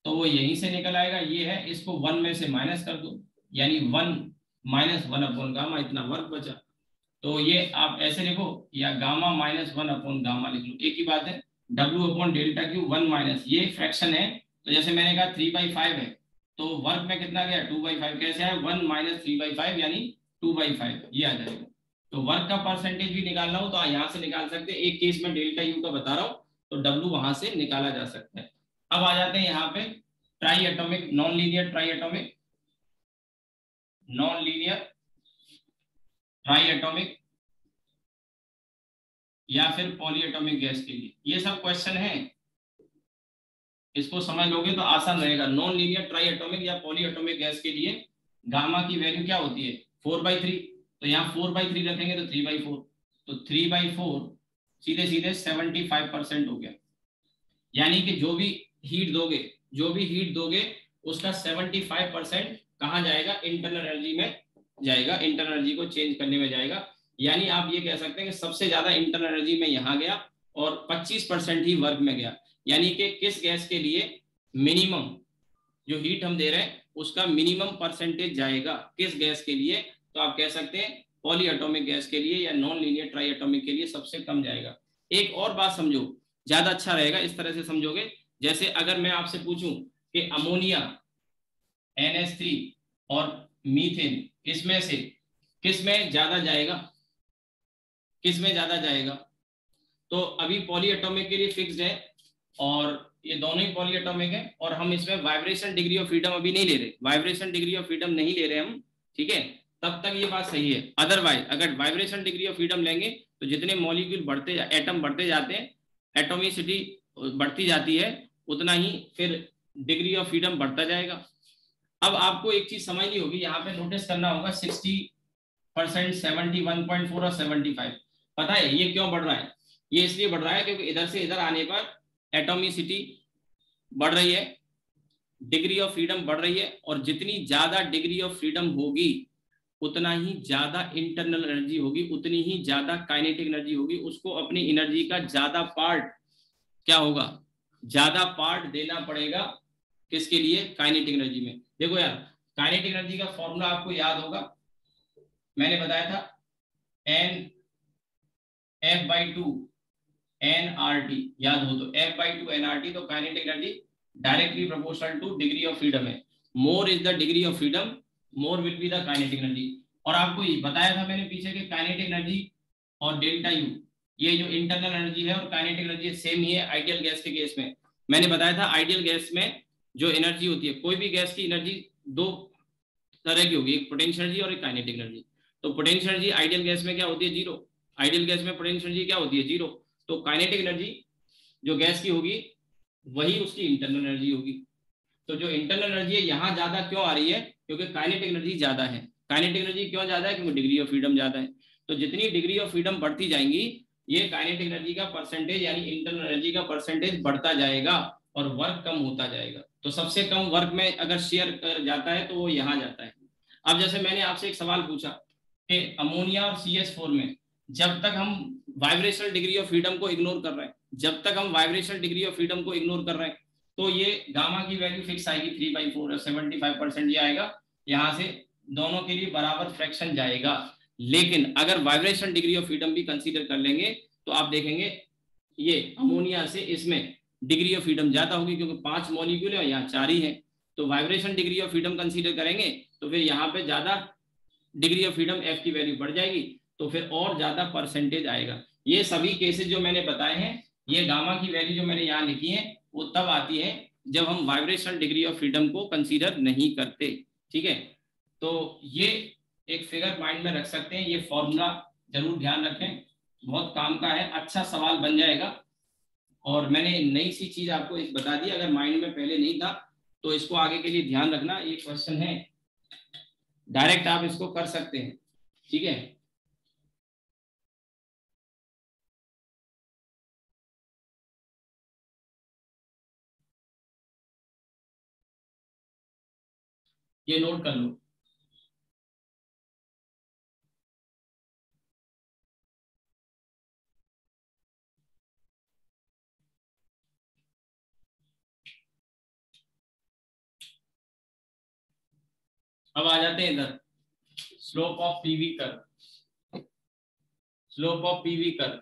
Speaker 1: तो वो यहीं से निकल आएगा, ये है, इसको 1 में से माइनस कर दो, यानी 1 - 1 अपॉन गामा, इतना वर्क बचा। तो ये आप ऐसे लिखो, या गामा -1 अपॉन गामा लिख लो, एक ही बात है, W upon delta Q 1 minus, ये फ्रैक्शन है तो जैसे मैंने कहा 3/5 है तो वर्क में कितना गया 2/5, कैसे है 1 माइनस 3/5 यानी 2/5, ये आ जाएगा। तो वर्क का परसेंटेज भी निकालना हो तो यहाँ से निकाल सकते हैं, एक केस में डेल्टा यू का बता रहा हूँ तो W वहां से निकाला जा सकता है। अब आ जाते हैं यहाँ पे try atomic, non linear try atomic, non linear try atomic या फिर पॉली एटॉमिक गैस के लिए, ये सब क्वेश्चन है, इसको समझ लोगे तो आसान रहेगा। नॉन लीनियर ट्राई एटॉमिक या पॉली एटॉमिक गैस के लिए गामा की वैल्यू क्या होती है 4/3, तो यहाँ 4/3 रखेंगे तो 3/4, तो 3/4 सीधे सीधे 75% हो गया। यानी कि जो भी हीट दोगे उसका 75% कहाँ जाएगा, इंटरनल एनर्जी में जाएगा, इंटरनल एनर्जी को चेंज करने में जाएगा। यानी आप ये कह सकते हैं कि सबसे ज्यादा इंटरनल एनर्जी में यहाँ गया और 25% ही वर्क में गया। यानी कि किस गैस के लिए मिनिमम जो हीट हम दे रहे हैं उसका मिनिमम परसेंटेज जाएगा किस गैस के लिए, तो आप कह सकते हैं पॉली एटॉमिक गैस के लिए या नॉन लीनियर ट्राई एटॉमिक के लिए सबसे कम जाएगा। एक और बात समझो, ज्यादा अच्छा रहेगा इस तरह से समझोगे, जैसे अगर मैं आपसे पूछूं कि अमोनिया NH3 और मीथेन इसमें से किस में ज्यादा जाएगा, किस में ज्यादा जाएगा, तो अभी पॉली एटॉमिक के लिए फिक्स्ड है और ये दोनों ही पॉली एटॉमिक है और हम इसमें वाइब्रेशन डिग्री ऑफ फ्रीडम अभी नहीं ले रहे, वाइब्रेशन डिग्री ऑफ फ्रीडम नहीं ले रहे हम, ठीक है, तब तक ये बात सही है। अदरवाइज अगर वाइब्रेशन डिग्री ऑफ फ्रीडम लेंगे तो जितने मॉलिक्यूल बढ़ते एटम बढ़ते जाते हैं, एटॉमिसिटी बढ़ती जाती है, उतना ही फिर डिग्री ऑफ फ्रीडम बढ़ता जाएगा। अब आपको एक चीज समझनी होगी, यहाँ पे नोटिस करना होगा 60%, 71.4 और 75, पता है ये क्यों बढ़ रहा है, ये इसलिए बढ़ रहा है क्योंकि इधर से इधर आने पर एटॉमिसिटी बढ़ रही है, डिग्री ऑफ फ्रीडम बढ़ रही है, और जितनी ज्यादा डिग्री ऑफ फ्रीडम होगी उतना ही ज्यादा इंटरनल एनर्जी होगी, उतनी ही ज्यादा काइनेटिक एनर्जी होगी, उसको अपनी एनर्जी का ज्यादा पार्ट क्या होगा, ज्यादा पार्ट देना पड़ेगा किसके लिए, काइनेटिक एनर्जी में। देखो यार काइनेटिक एनर्जी का फॉर्मूला आपको याद होगा, मैंने बताया था F/2 nRT, याद हो तो F/2 nRT, तो kinetic energy directly proportional to degree of freedom है, more is the degree of freedom more will be the kinetic energy. और आपको ये बताया था मैंने पीछे के काइनेटिक एनर्जी और डेल्टा यू, ये जो इंटरनल एनर्जी है और काइनेटिक एनर्जी सेम ही है आइडियल गैस के केस में। मैंने बताया था आइडियल गैस में जो एनर्जी होती है, कोई भी गैस की एनर्जी दो तरह की होगी, एक पोटेंशियल एनर्जी और एक काइनेटिक एनर्जी। तो पोटेंशियल एनर्जी आइडियल गैस में क्या होती है, जीरो, आइडियल गैस में पोटेंशियल एनर्जी क्या होती है, जीरो। तो काइनेटिक एनर्जी जो गैस की होगी वही उसकी इंटरनल एनर्जी होगी। तो जो इंटरनल एनर्जी है यहाँ ज्यादा क्यों आ रही है, क्योंकि काइनेटिक एनर्जी ज्यादा है। काइनेटिक एनर्जी क्यों ज्यादा है, क्योंकि डिग्री ऑफ फ्रीडम ज्यादा है। तो जितनी डिग्री ऑफ फ्रीडम बढ़ती जाएंगी ये काइनेटिक एनर्जी का परसेंटेज यानी इंटरनल एनर्जी का परसेंटेज बढ़ता जाएगा और वर्क कम होता जाएगा। तो सबसे कम वर्क में अगर शेयर कर जाता है तो वो यहाँ जाता है। अब जैसे मैंने आपसे एक सवाल पूछा कि अमोनिया और CH4 में जब तक हम वाइब्रेशनल डिग्री ऑफ फ्रीडम को इग्नोर कर रहे हैं, जब तक हम वाइब्रेशनल डिग्री ऑफ फ्रीडम को इग्नोर कर रहे हैं तो ये गामा की वैल्यू फिक्स आएगी 3/4 और 75% ये आएगा, यहाँ से दोनों के लिए बराबर फ्रैक्शन जाएगा। लेकिन अगर वाइब्रेशन डिग्री ऑफ फ्रीडम भी कंसीडर कर लेंगे तो आप देखेंगे ये अमोनिया से इसमें डिग्री ऑफ फ्रीडम ज्यादा होगी क्योंकि 5 मॉलिक्यूल है, यहाँ 4 ही है। तो vibration degree of freedom consider करेंगे तो फिर यहाँ पे ज्यादा डिग्री ऑफ फ्रीडम F की वैल्यू बढ़ जाएगी, तो फिर और ज्यादा परसेंटेज आएगा। ये सभी केसेस जो मैंने बताए हैं, ये गामा की वैल्यू जो मैंने यहाँ लिखी है वो तब आती है जब हम वाइब्रेशनल डिग्री ऑफ फ्रीडम को कंसीडर नहीं करते, ठीक है। तो ये एक फिगर माइंड में रख सकते हैं, ये फॉर्मूला जरूर ध्यान रखें, बहुत काम का है, अच्छा सवाल बन जाएगा। और मैंने नई सी चीज आपको एक बता दी, अगर माइंड में पहले नहीं था तो इसको आगे के लिए ध्यान रखना, ये क्वेश्चन है डायरेक्ट आप इसको कर सकते हैं, ठीक है। ये नोट कर लो। अब आ जाते हैं इधर slope of PV curve, slope of PV curve.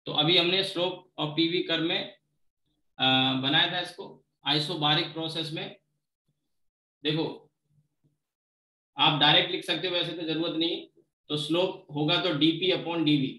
Speaker 1: तो अभी हमने स्लोप ऑफ पीवी कर्व में बनाया था इसको आइसोबारिक प्रोसेस में। देखो आप डायरेक्ट लिख सकते हो, वैसे तो जरूरत नहीं है। तो स्लोप होगा तो dp अपॉन dv,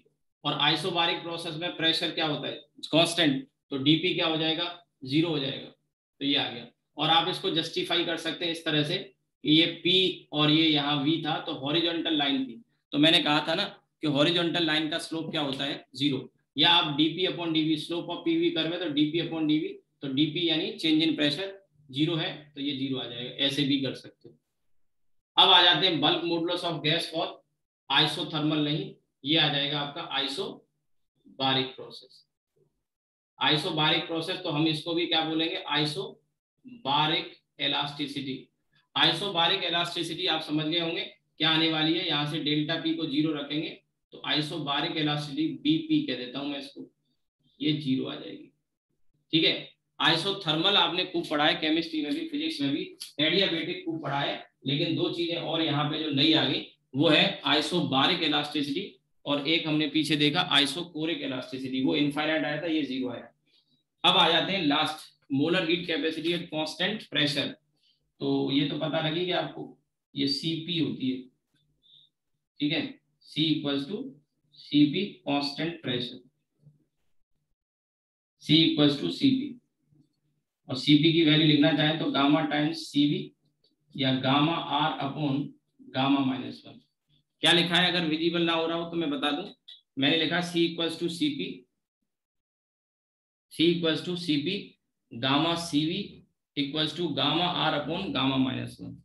Speaker 1: और आइसोबारिक प्रोसेस में प्रेशर क्या होता है, कांस्टेंट, तो dp क्या हो जाएगा, 0 हो जाएगा। तो ये आ गया। और आप इसको जस्टिफाई कर सकते हैं इस तरह से कि ये p और ये यहाँ v था, तो हॉरिजॉन्टल लाइन थी। तो मैंने कहा था ना कि हॉरिजॉन्टल लाइन का स्लोप क्या होता है, 0। या आप dp upon dv, slope of pv curve है तो dp अपॉन dv, तो dp यानी चेंज इन प्रेशर 0 है, तो ये 0 आ जाएगा। ऐसे भी कर सकते हो। अब आ जाते हैं bulk modulus of gas for isothermal, नहीं, ये आ जाएगा आपका आइसोबारिक प्रोसेस। आइसोबारिक प्रोसेस, तो हम इसको भी क्या बोलेंगे, आइसोबारिक एलास्टिसिटी। आइसोबारिक एलास्टिसिटी आप समझ गए होंगे क्या आने वाली है, यहां से डेल्टा पी को 0 रखेंगे तो आइसोबारिक एलास्टिसिटी बीपी कह देता हूं मैं इसको, ये 0 आ जाएगी। ठीक है। आइसोथर्मल आपने खूब पढ़ा है, केमिस्ट्री में भी फिजिक्स में भी, एडियाबेटिक खूब पढ़ा है, लेकिन दो चीजें और यहाँ पे जो नई आ गई वो है आइसोबारिक इलास्टिसिटी, और एक हमने पीछे देखा आइसोकोरिक इलास्टिसिटी, वो इनफाइनाइट आया था, ये 0 आया। अब आ जाते हैं last, molar heat capacity at constant pressure. तो ये तो पता लगी कि आपको, ये सीपी होती है। ठीक है, C equals to CP constant pressure, C equals to CP, और सीपी की वैल्यू लिखना चाहें तो गामा टाइम्स सीवी या गामा आर अपॉन गामा -1। क्या लिखा है, अगर विजिबल ना हो रहा हो तो मैं बता दूं, मैंने लिखा C equals to CP, C equals to CP gamma CV equals to gamma R upon gamma -1।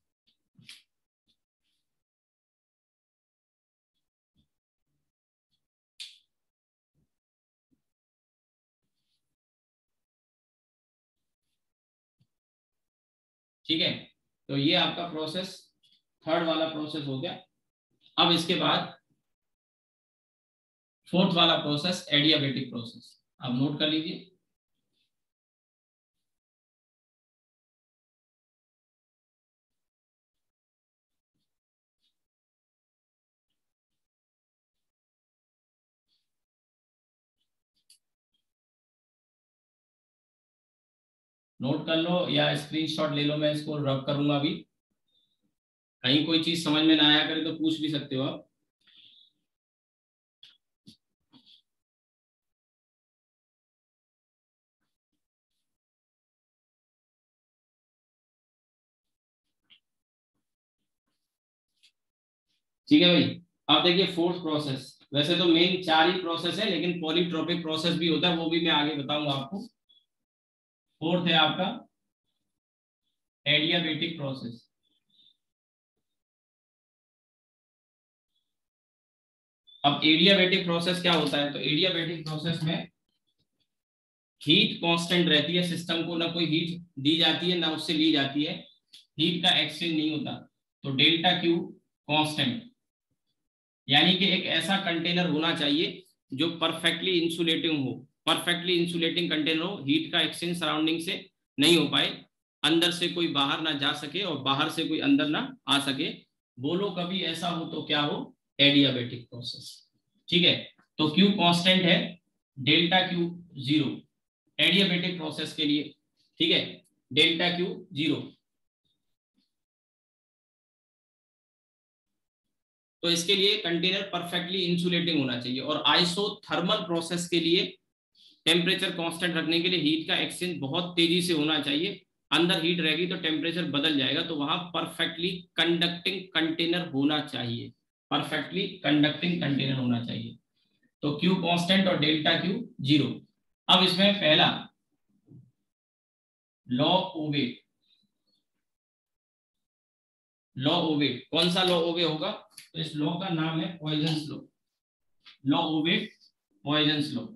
Speaker 1: ठीक है, तो ये आपका प्रोसेस, थर्ड वाला प्रोसेस हो गया। अब इसके बाद फोर्थ वाला प्रोसेस, एडियाबेटिक प्रोसेस, आप नोट कर लीजिए। नोट कर लो या स्क्रीनशॉट ले लो, मैं इसको रब करूंगा अभी। कहीं कोई चीज समझ में ना आया करे तो पूछ भी सकते हो आप। ठीक है भाई। अब देखिए फोर्थ प्रोसेस, वैसे तो मेन 4 ही प्रोसेस है, लेकिन पॉलीट्रोपिक प्रोसेस भी होता है, वो भी मैं आगे बताऊंगा आपको। फोर्थ है आपका एडियाबेटिक प्रोसेस। अब एडियाबेटिक प्रोसेस क्या होता है, तो एडियाबेटिक प्रोसेस में हीट कांस्टेंट रहती है, सिस्टम को ना कोई हीट दी जाती है ना उससे ली जाती है, हीट का एक्सचेंज नहीं होता। तो डेल्टा क्यू कांस्टेंट, यानी कि एक ऐसा कंटेनर होना चाहिए जो परफेक्टली इंसुलेटिंग हो, परफेक्टली इंसुलेटिंग कंटेनर हो, हीट का एक्सचेंज सराउंडिंग से नहीं हो पाए, अंदर से कोई बाहर ना जा सके और बाहर से कोई अंदर ना आ सके। बोलो कभी ऐसा हो तो क्या हो, एडियाबेटिक प्रोसेस। ठीक है, तो क्यू कांस्टेंट है, डेल्टा क्यू 0 एडियाबेटिक प्रोसेस के लिए। ठीक है, डेल्टा क्यू 0। तो इसके लिए कंटेनर परफेक्टली इंसुलेटिंग होना चाहिए, और आइसोथर्मल प्रोसेस के लिए टेम्परेचर कांस्टेंट रखने के लिए हीट का एक्सचेंज बहुत तेजी से होना चाहिए, अंदर हीट रहेगी तो टेम्परेचर बदल जाएगा, तो वहां परफेक्टली कंडक्टिंग कंटेनर होना चाहिए, परफेक्टली कंडक्टिंग कंटेनर होना चाहिए। तो क्यू कांस्टेंट और डेल्टा क्यू 0। अब इसमें पहला लॉ ओवे, लॉ ओवे, कौन सा लॉ ओवे होगा, तो इस लॉ का नाम है पॉइजन्स लॉ, लॉ ओवे Poisson's law.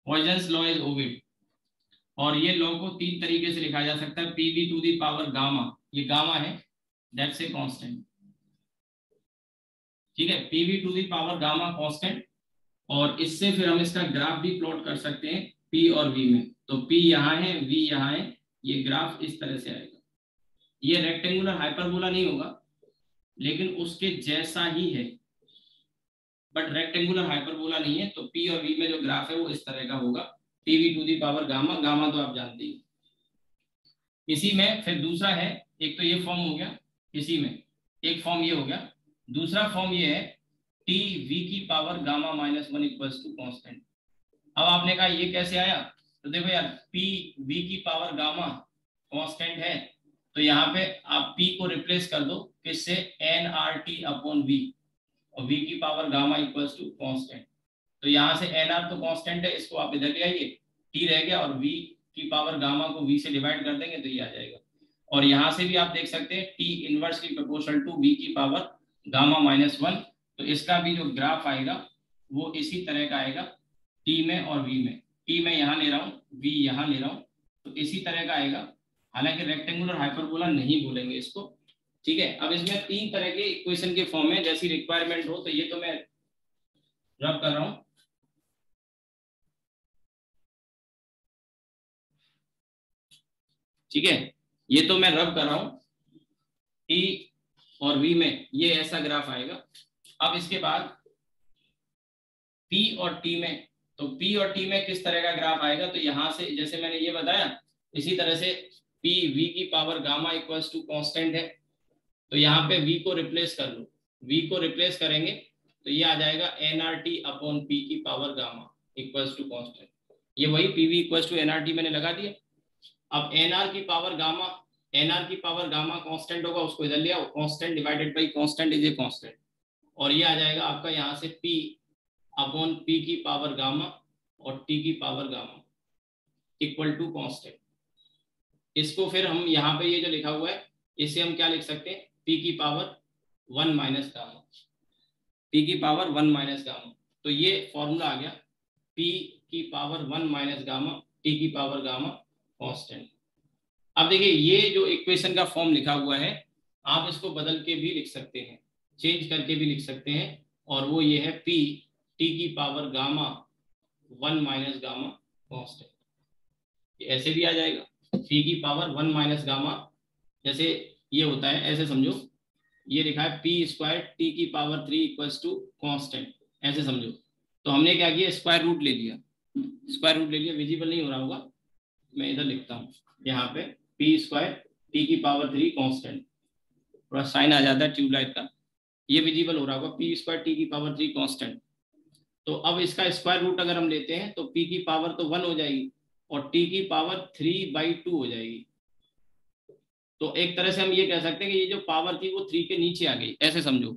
Speaker 1: Poisson's law is ओवे, और ये लॉ को 3 तरीके से लिखा जा सकता है, PV to the power gamma, ये गामा है, दैट्स ए कांस्टेंट। ठीक है, PV to the power gamma constant, और इससे फिर हम इसका ग्राफ भी प्लॉट कर सकते हैं पी और वी में। तो पी यहाँ है, वी यहाँ है, ये ग्राफ इस तरह से आएगा। ये रेक्टेंगुलर हाइपरबोला नहीं होगा, लेकिन उसके जैसा ही है, बट रेक्टेंगुलर हाइपरबोला नहीं है। तो पी और वी में जो ग्राफ है वो इस तरह का होगा, TV to the power gamma, gamma तो आप जानते ही। इसी में फिर दूसरा है, एक तो ये फॉर्म हो गया, इसी में एक फॉर्म ये हो गया, दूसरा फॉर्म ये है टी वी की power gamma minus one equals to constant. अब आपने कहा ये कैसे आया, तो देखो यार पी वी की पावर गामा कांस्टेंट है, तो यहाँ पे आप p को रिप्लेस कर दो किससे, n R T upon V, और v की power gamma equals to constant. तो यहाँ से एन आर तो कांस्टेंट है, इसको आप इधर ले आइए, t रह गया, और v की पावर गामा को v से डिवाइड कर देंगे तो ये आ जाएगा। और यहाँ से भी आप देख सकते हैं t inversely proportional to v की पावर गामा माइनस वन। तो इसका भी जो ग्राफ आएगा वो इसी तरह का आएगा, t में और v में, t में यहाँ ले रहा हूँ, v यहाँ ले रहा हूँ, तो इसी तरह का आएगा। हालांकि रेक्टेंगुलर हाइपरबोला नहीं बोलेंगे इसको, ठीक है। अब इसमें तीन तरह के इक्वेशन के फॉर्म है, जैसी रिक्वायरमेंट हो। तो ये तो मैं रब कर रहा हूं, ठीक है, ये तो मैं रब कर रहा हूं, टी और वी में ये ऐसा ग्राफ आएगा। अब इसके बाद पी और टी में, तो पी और टी में किस तरह का ग्राफ आएगा, तो यहां से जैसे मैंने ये बताया इसी तरह से पी वी की power gamma equals to constant है, तो यहाँ पे v को रिप्लेस कर लो, v को रिप्लेस करेंगे तो ये आ जाएगा nRT अपॉन p की power gamma equals to constant. ये वही pv इक्वल्स टू nRT मैंने लगा दिया। अब nr की पावर गामा, nr की पावर गामा कांस्टेंट होगा, उसको इधर ले आओ, constant divided by constant is a constant, और ये आ जाएगा आपका यहाँ से p अपॉन p की पावर गामा और t की power gamma equal to constant. इसको फिर हम यहाँ पे ये जो लिखा हुआ है इसे हम क्या लिख सकते हैं, p की power one minus gamma, p की पावर वन माइनस गामा। तो ये फॉर्मूला आ गया, p की power one minus gamma, t की पावर गामा कांस्टेंट। अब देखिए ये जो इक्वेशन का फॉर्म लिखा हुआ है आप इसको बदल के भी लिख सकते हैं, चेंज करके भी लिख सकते हैं, और वो ये है p t की power gamma one minus gamma constant, ऐसे भी आ जाएगा, p की पावर वन माइनस गामा, जैसे ये होता है ऐसे समझो, ये लिखा है पी स्क्वायर टी की power three equals to constant, ऐसे समझो। तो हमने क्या किया, स्क्वायर रूट ले लिया, स्क्वायर रूट ले लिया, विजिबल नहीं हो रहा होगा, मैं इधर लिखता हूँ यहाँ पे पी स्क्वायर टी की पावर थ्री कांस्टेंट, थोड़ा साइन आ जाता है ट्यूबलाइट का, ये विजिबल हो रहा होगा, पी स्क्वायर टी की पावर थ्री कांस्टेंट। तो अब इसका स्क्वायर रूट अगर हम लेते हैं तो p की पावर तो वन हो जाएगी और t की पावर थ्री बाई टू हो जाएगी। तो एक तरह से हम ये कह सकते हैं कि ये जो पावर थी वो थ्री के नीचे आ गई, ऐसे समझो,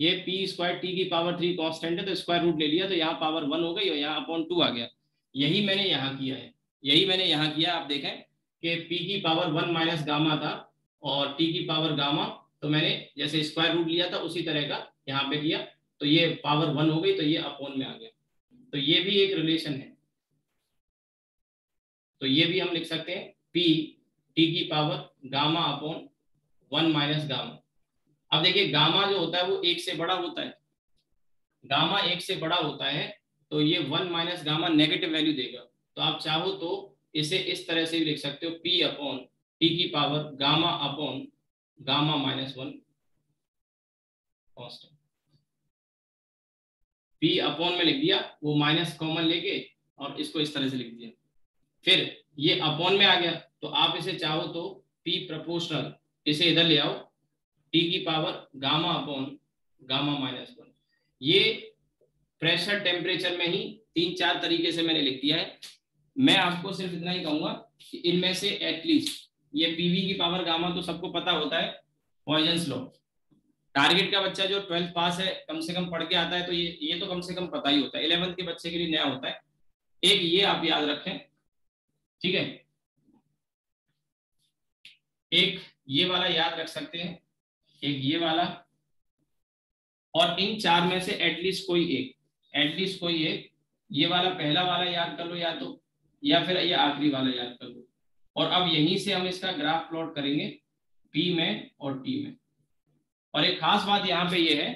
Speaker 1: ये पी स्क्वायर टी की पावर थ्री कांस्टेंट है, तो स्क्वायर रूट ले लिया तो यहाँ पावर वन हो गई और यहाँ अपॉन टू आ गया। यही मैंने यहाँ किया है, यही मैंने यहाँ किया। आप देखें कि p की पावर वन माइनस गामा था और t की पावर गामा, तो मैंने जैसे स्क्वायर रूट लिया था उसी तरह का यहाँ पे किया, तो ये पावर वन हो गई तो ये अपॉन में आ गया। तो ये भी एक रिलेशन है, तो ये भी हम लिख सकते हैं p t की power gamma upon one minus gamma. अब देखिए गामा जो होता है वो एक से बड़ा होता है, गामा एक से बड़ा होता है, तो ये one minus gamma negative value देगा। तो आप चाहो तो इसे इस तरह से भी लिख सकते हो, p अपॉन टी की power gamma upon gamma minus one constant. p upon में लिख दिया, वो माइनस कॉमन लेके और इसको इस तरह से लिख दिया, फिर ये अपॉन में आ गया, तो आप इसे चाहो तो p प्रोपोर्शनल इसे इधर ले आओ, t की power gamma upon gamma minus one. ये प्रेशर टेम्परेचर में ही तीन चार तरीके से मैंने लिख दिया है। मैं आपको सिर्फ इतना ही कहूंगा कि इनमें से एटलीस्ट ये पीवी की पावर गामा तो सबको पता होता है, पॉइजन्स लॉ, टारगेट का बच्चा जो 12th पास है कम से कम पढ़ के आता है तो ये तो कम से कम पता ही होता है, 11th के बच्चे के लिए नया होता है। एक ये आप याद रखें, ठीक है, एक ये वाला याद रख सकते हैं, एक ये वाला, और इन चार में से एटलीस्ट कोई एक, एटलीस्ट कोई एक, ये वाला पहला वाला याद कर लो या तो, या फिर ये आखिरी वाला याद कर लो। और अब यहीं से हम इसका ग्राफ प्लॉट करेंगे P में और T में। और एक खास बात यहाँ पे ये है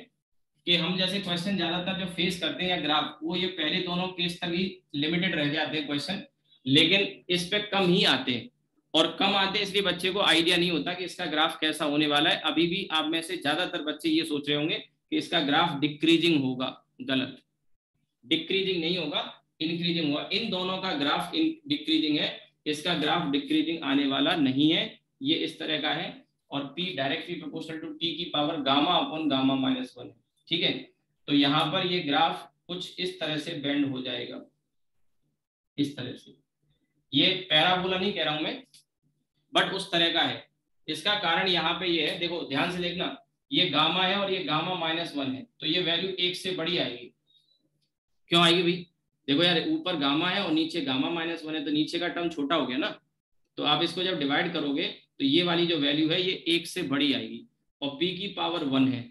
Speaker 1: कि हम जैसे क्वेश्चन ज्यादातर जो फेस करते हैं या ग्राफ, वो ये पहले दोनों केस तक ही लिमिटेड रह जाते हैं क्वेश्चन, लेकिन इस पे कम ही आते हैं, और कम आते हैं इसलिए बच्चे को आइडिया नहीं होता कि इसका ग्राफ कैसा होने वाला है। अभी भी आप में से ज्यादातर बच्चे ये सोच रहे होंगे कि इसका ग्राफ डिक्रीजिंग होगा, गलत, डिक्रीजिंग नहीं होगा, इंक्रीजिंग होगा। इन दोनों का ग्राफ डिक्रीजिंग है, इसका ग्राफ डिक्रीजिंग आने वाला नहीं है, ये इस तरह का है। और P directly proportional to T की power gamma upon gamma minus 1 है, ठीक है। तो यहाँ पर ये ग्राफ कुछ इस तरह से बेंड हो जाएगा, इस तरह से। ये पैराबोला नहीं कह रहा हूं मैं, बट उस तरह का है। इसका कारण यहाँ पे ये है, देखो ध्यान से देखना, ये गामा है और ये गामा माइनस 1 है, तो ये वैल्यू 1 से बड़ी आएगी। क्यों आएगी भाई? देखो यार, ऊपर गामा है और नीचे गामा माइनस 1 है, तो नीचे का टर्म छोटा हो गया ना। तो आप इसको जब डिवाइड करोगे तो ये वाली जो वैल्यू है ये 1 से बड़ी आएगी, और P की पावर 1 है,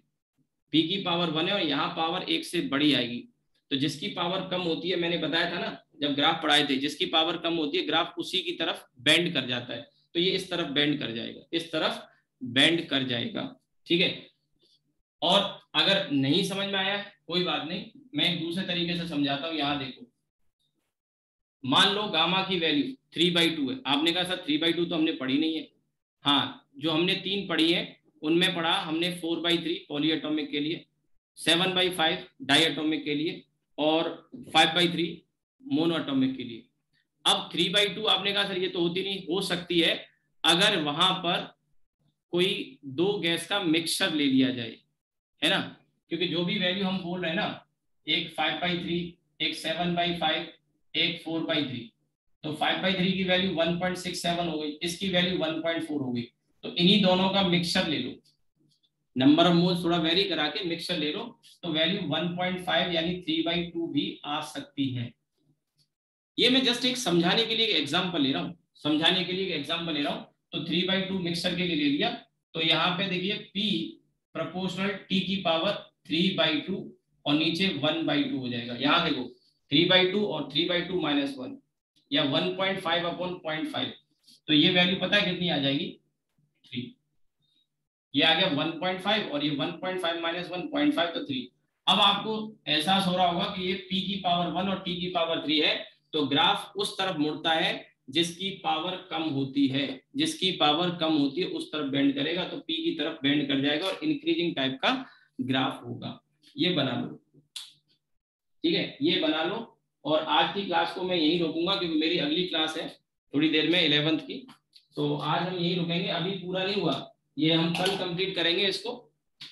Speaker 1: P की पावर 1 है और यहाँ पावर 1 से बड़ी आएगी। तो जिसकी पावर कम होती है, मैंने बताया था ना जब ग्राफ पढ़ाए थे, जिसकी पावर कम होती है ग्राफ उसी की तरफ बेंड कर जाता है। तो ये इस तरफ बेंड कर जाएगा, इस तरफ बेंड कर जाएगा, ठीक है। और अगर नहीं समझ में आया कोई बात नहीं, मैं एक दूसरे तरीके से समझाता हूँ। यहाँ देखो, मान लो गामा की वैल्यू 3/2 है। आपने कहा सर 3/2 तो हमने पढ़ी नहीं है। हाँ, जो हमने 3 पढ़ी है उनमें पढ़ा हमने 4/3 पॉलीएटॉमिक के लिए, 7/5 डाईएटॉमिक के लिए, और 5/3 मोनोएटॉमिक के लिए। अब 3/2 आपने कहा सर ये तो होती नहीं, हो सकती है अगर वहां पर कोई दो गैस का मिक्सचर ले लिया जाए, है ना। क्योंकि जो भी वैल्यू हम बोल रहे हैं ना, एक 5/3, एक 7/5, एक 4/3, तो 5/3 की वैल्यू 1.67 हो गई, इसकी वैल्यू 1.4 हो गई। तो इन्हीं दोनों का मिक्सचर ले लो, नंबर ऑफ मोल्स थोड़ा वेरी करा के मिक्सचर ले लो, तो वैल्यू 1.5 यानी 3/2 भी आ सकती है। ये मैं जस्ट एक समझाने के लिए एक एग्जांपल ले रहा हूँ, समझाने के लिए एक एग्जांपल ले रहा हूँ। तो 3/2 मिक्सचर के लिए ले लिया, तो यहाँ पे देखिए P प्रोपोर्शनल T की पावर 3/2 और नीचे 1/2 हो जाएगा। यहाँ देखो 3/2 और 3/2 माइनस 1 या 1.5 अपॉन 0.5, तो ये वैल्यू पता है कितनी आ जाएगी? 3। ये आ गया 1.5 और ये 1.5 माइनस 1.5 तो 3। अब आपको एहसास हो रहा होगा कि ये P की पावर 1 और T की पावर 3 है, तो ग्राफ उस तरफ मुड़ता है जिसकी पावर कम होती है, जिसकी पावर कम होती है उस तरफ बेंड करेगा, तो P की तरफ बेंड कर जाएगा और इंक्रीजिंग टाइप का ग्राफ होगा। ये बना लो, ठीक है, ये बना लो। और आज की क्लास को मैं यहीं रोकूंगा क्योंकि मेरी अगली क्लास है थोड़ी देर में 11th की, तो आज हम यहीं रुकेंगे। अभी पूरा नहीं हुआ, ये हम कल कंप्लीट करेंगे, इसको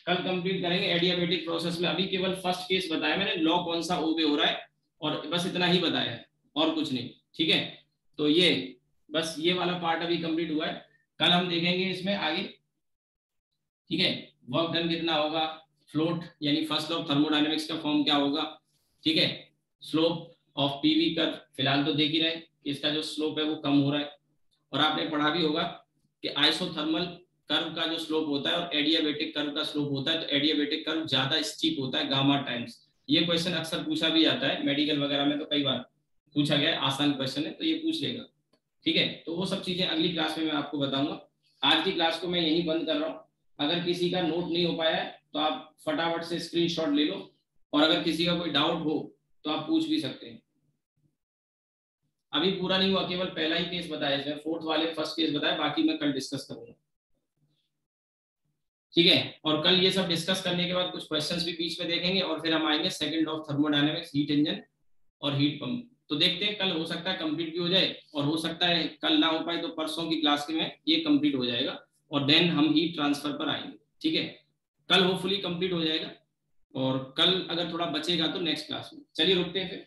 Speaker 1: कल कंप्लीट करेंगे एडियाबेटिक प्रोसेस में। अभी केवल फर्स्ट केस बताया मैंने, लॉ कौन सा ओबे हो रहा है, और बस इतना ही बताया है और कुछ नहीं, ठीक है। तो ये बस ये वाला पार्ट अभी कंप्लीट हुआ है, कल हम देखेंगे इसमें आगे, ठीक है। वर्क डन कितना होगा, फ्लोट यानी फर्स्ट लॉ ऑफ थर्मोडायनेमिक्स का फॉर्म क्या होगा, ठीक है। स्लोप ऑफ पीवी कर्व फिलहाल तो देख ही रहे, इसका जो स्लोप है वो कम हो रहा है। और आपने पढ़ा भी होगा कि आइसोथर्मल कर्व का जो स्लोप होता है और एडियाबेटिक कर्व का स्लोप होता है, तो एडियाबेटिक कर्व ज्यादा स्टीप होता है गामा टाइम्स। ये क्वेश्चन अक्सर पूछा भी जाता है मेडिकल वगैरह में, तो कई बार पूछा गया है, आसान क्वेश्चन है तो ये पूछ लेगा, ठीक है। तो वो सब चीजें अगली क्लास में मैं आपको बताऊंगा। आज की क्लास को मैं यहीं बंद कर रहा हूँ। अगर किसी का नोट नहीं हो पाया है तो आप फटाफट से स्क्रीनशॉट ले लो, और अगर किसी का कोई डाउट हो तो आप पूछ भी सकते हैं। अभी पूरा नहीं हुआ, केवल पहला ही केस बताया, इसमें फोर्थ वाले फर्स्ट केस बताया, बाकी मैं कल डिस्कस करूंगा, ठीक है। और कल ये सब डिस्कस करने के बाद कुछ क्वेश्चंस भी बीच में देखेंगे, और फिर हम आएंगे second of thermodynamics, heat engine और हीट पंप। तो देखते हैं, कल हो सकता है कंप्लीट भी हो जाए, और हो सकता है कल ना हो पाए तो परसों की क्लास के में ये कंप्लीट हो जाएगा, और देन हम हीट ट्रांसफर पर आएंगे, ठीक है। कल होपफुली कंप्लीट हो जाएगा, और कल अगर थोड़ा बचेगा तो नेक्स्ट क्लास में। चलिए रुकते हैं फिर।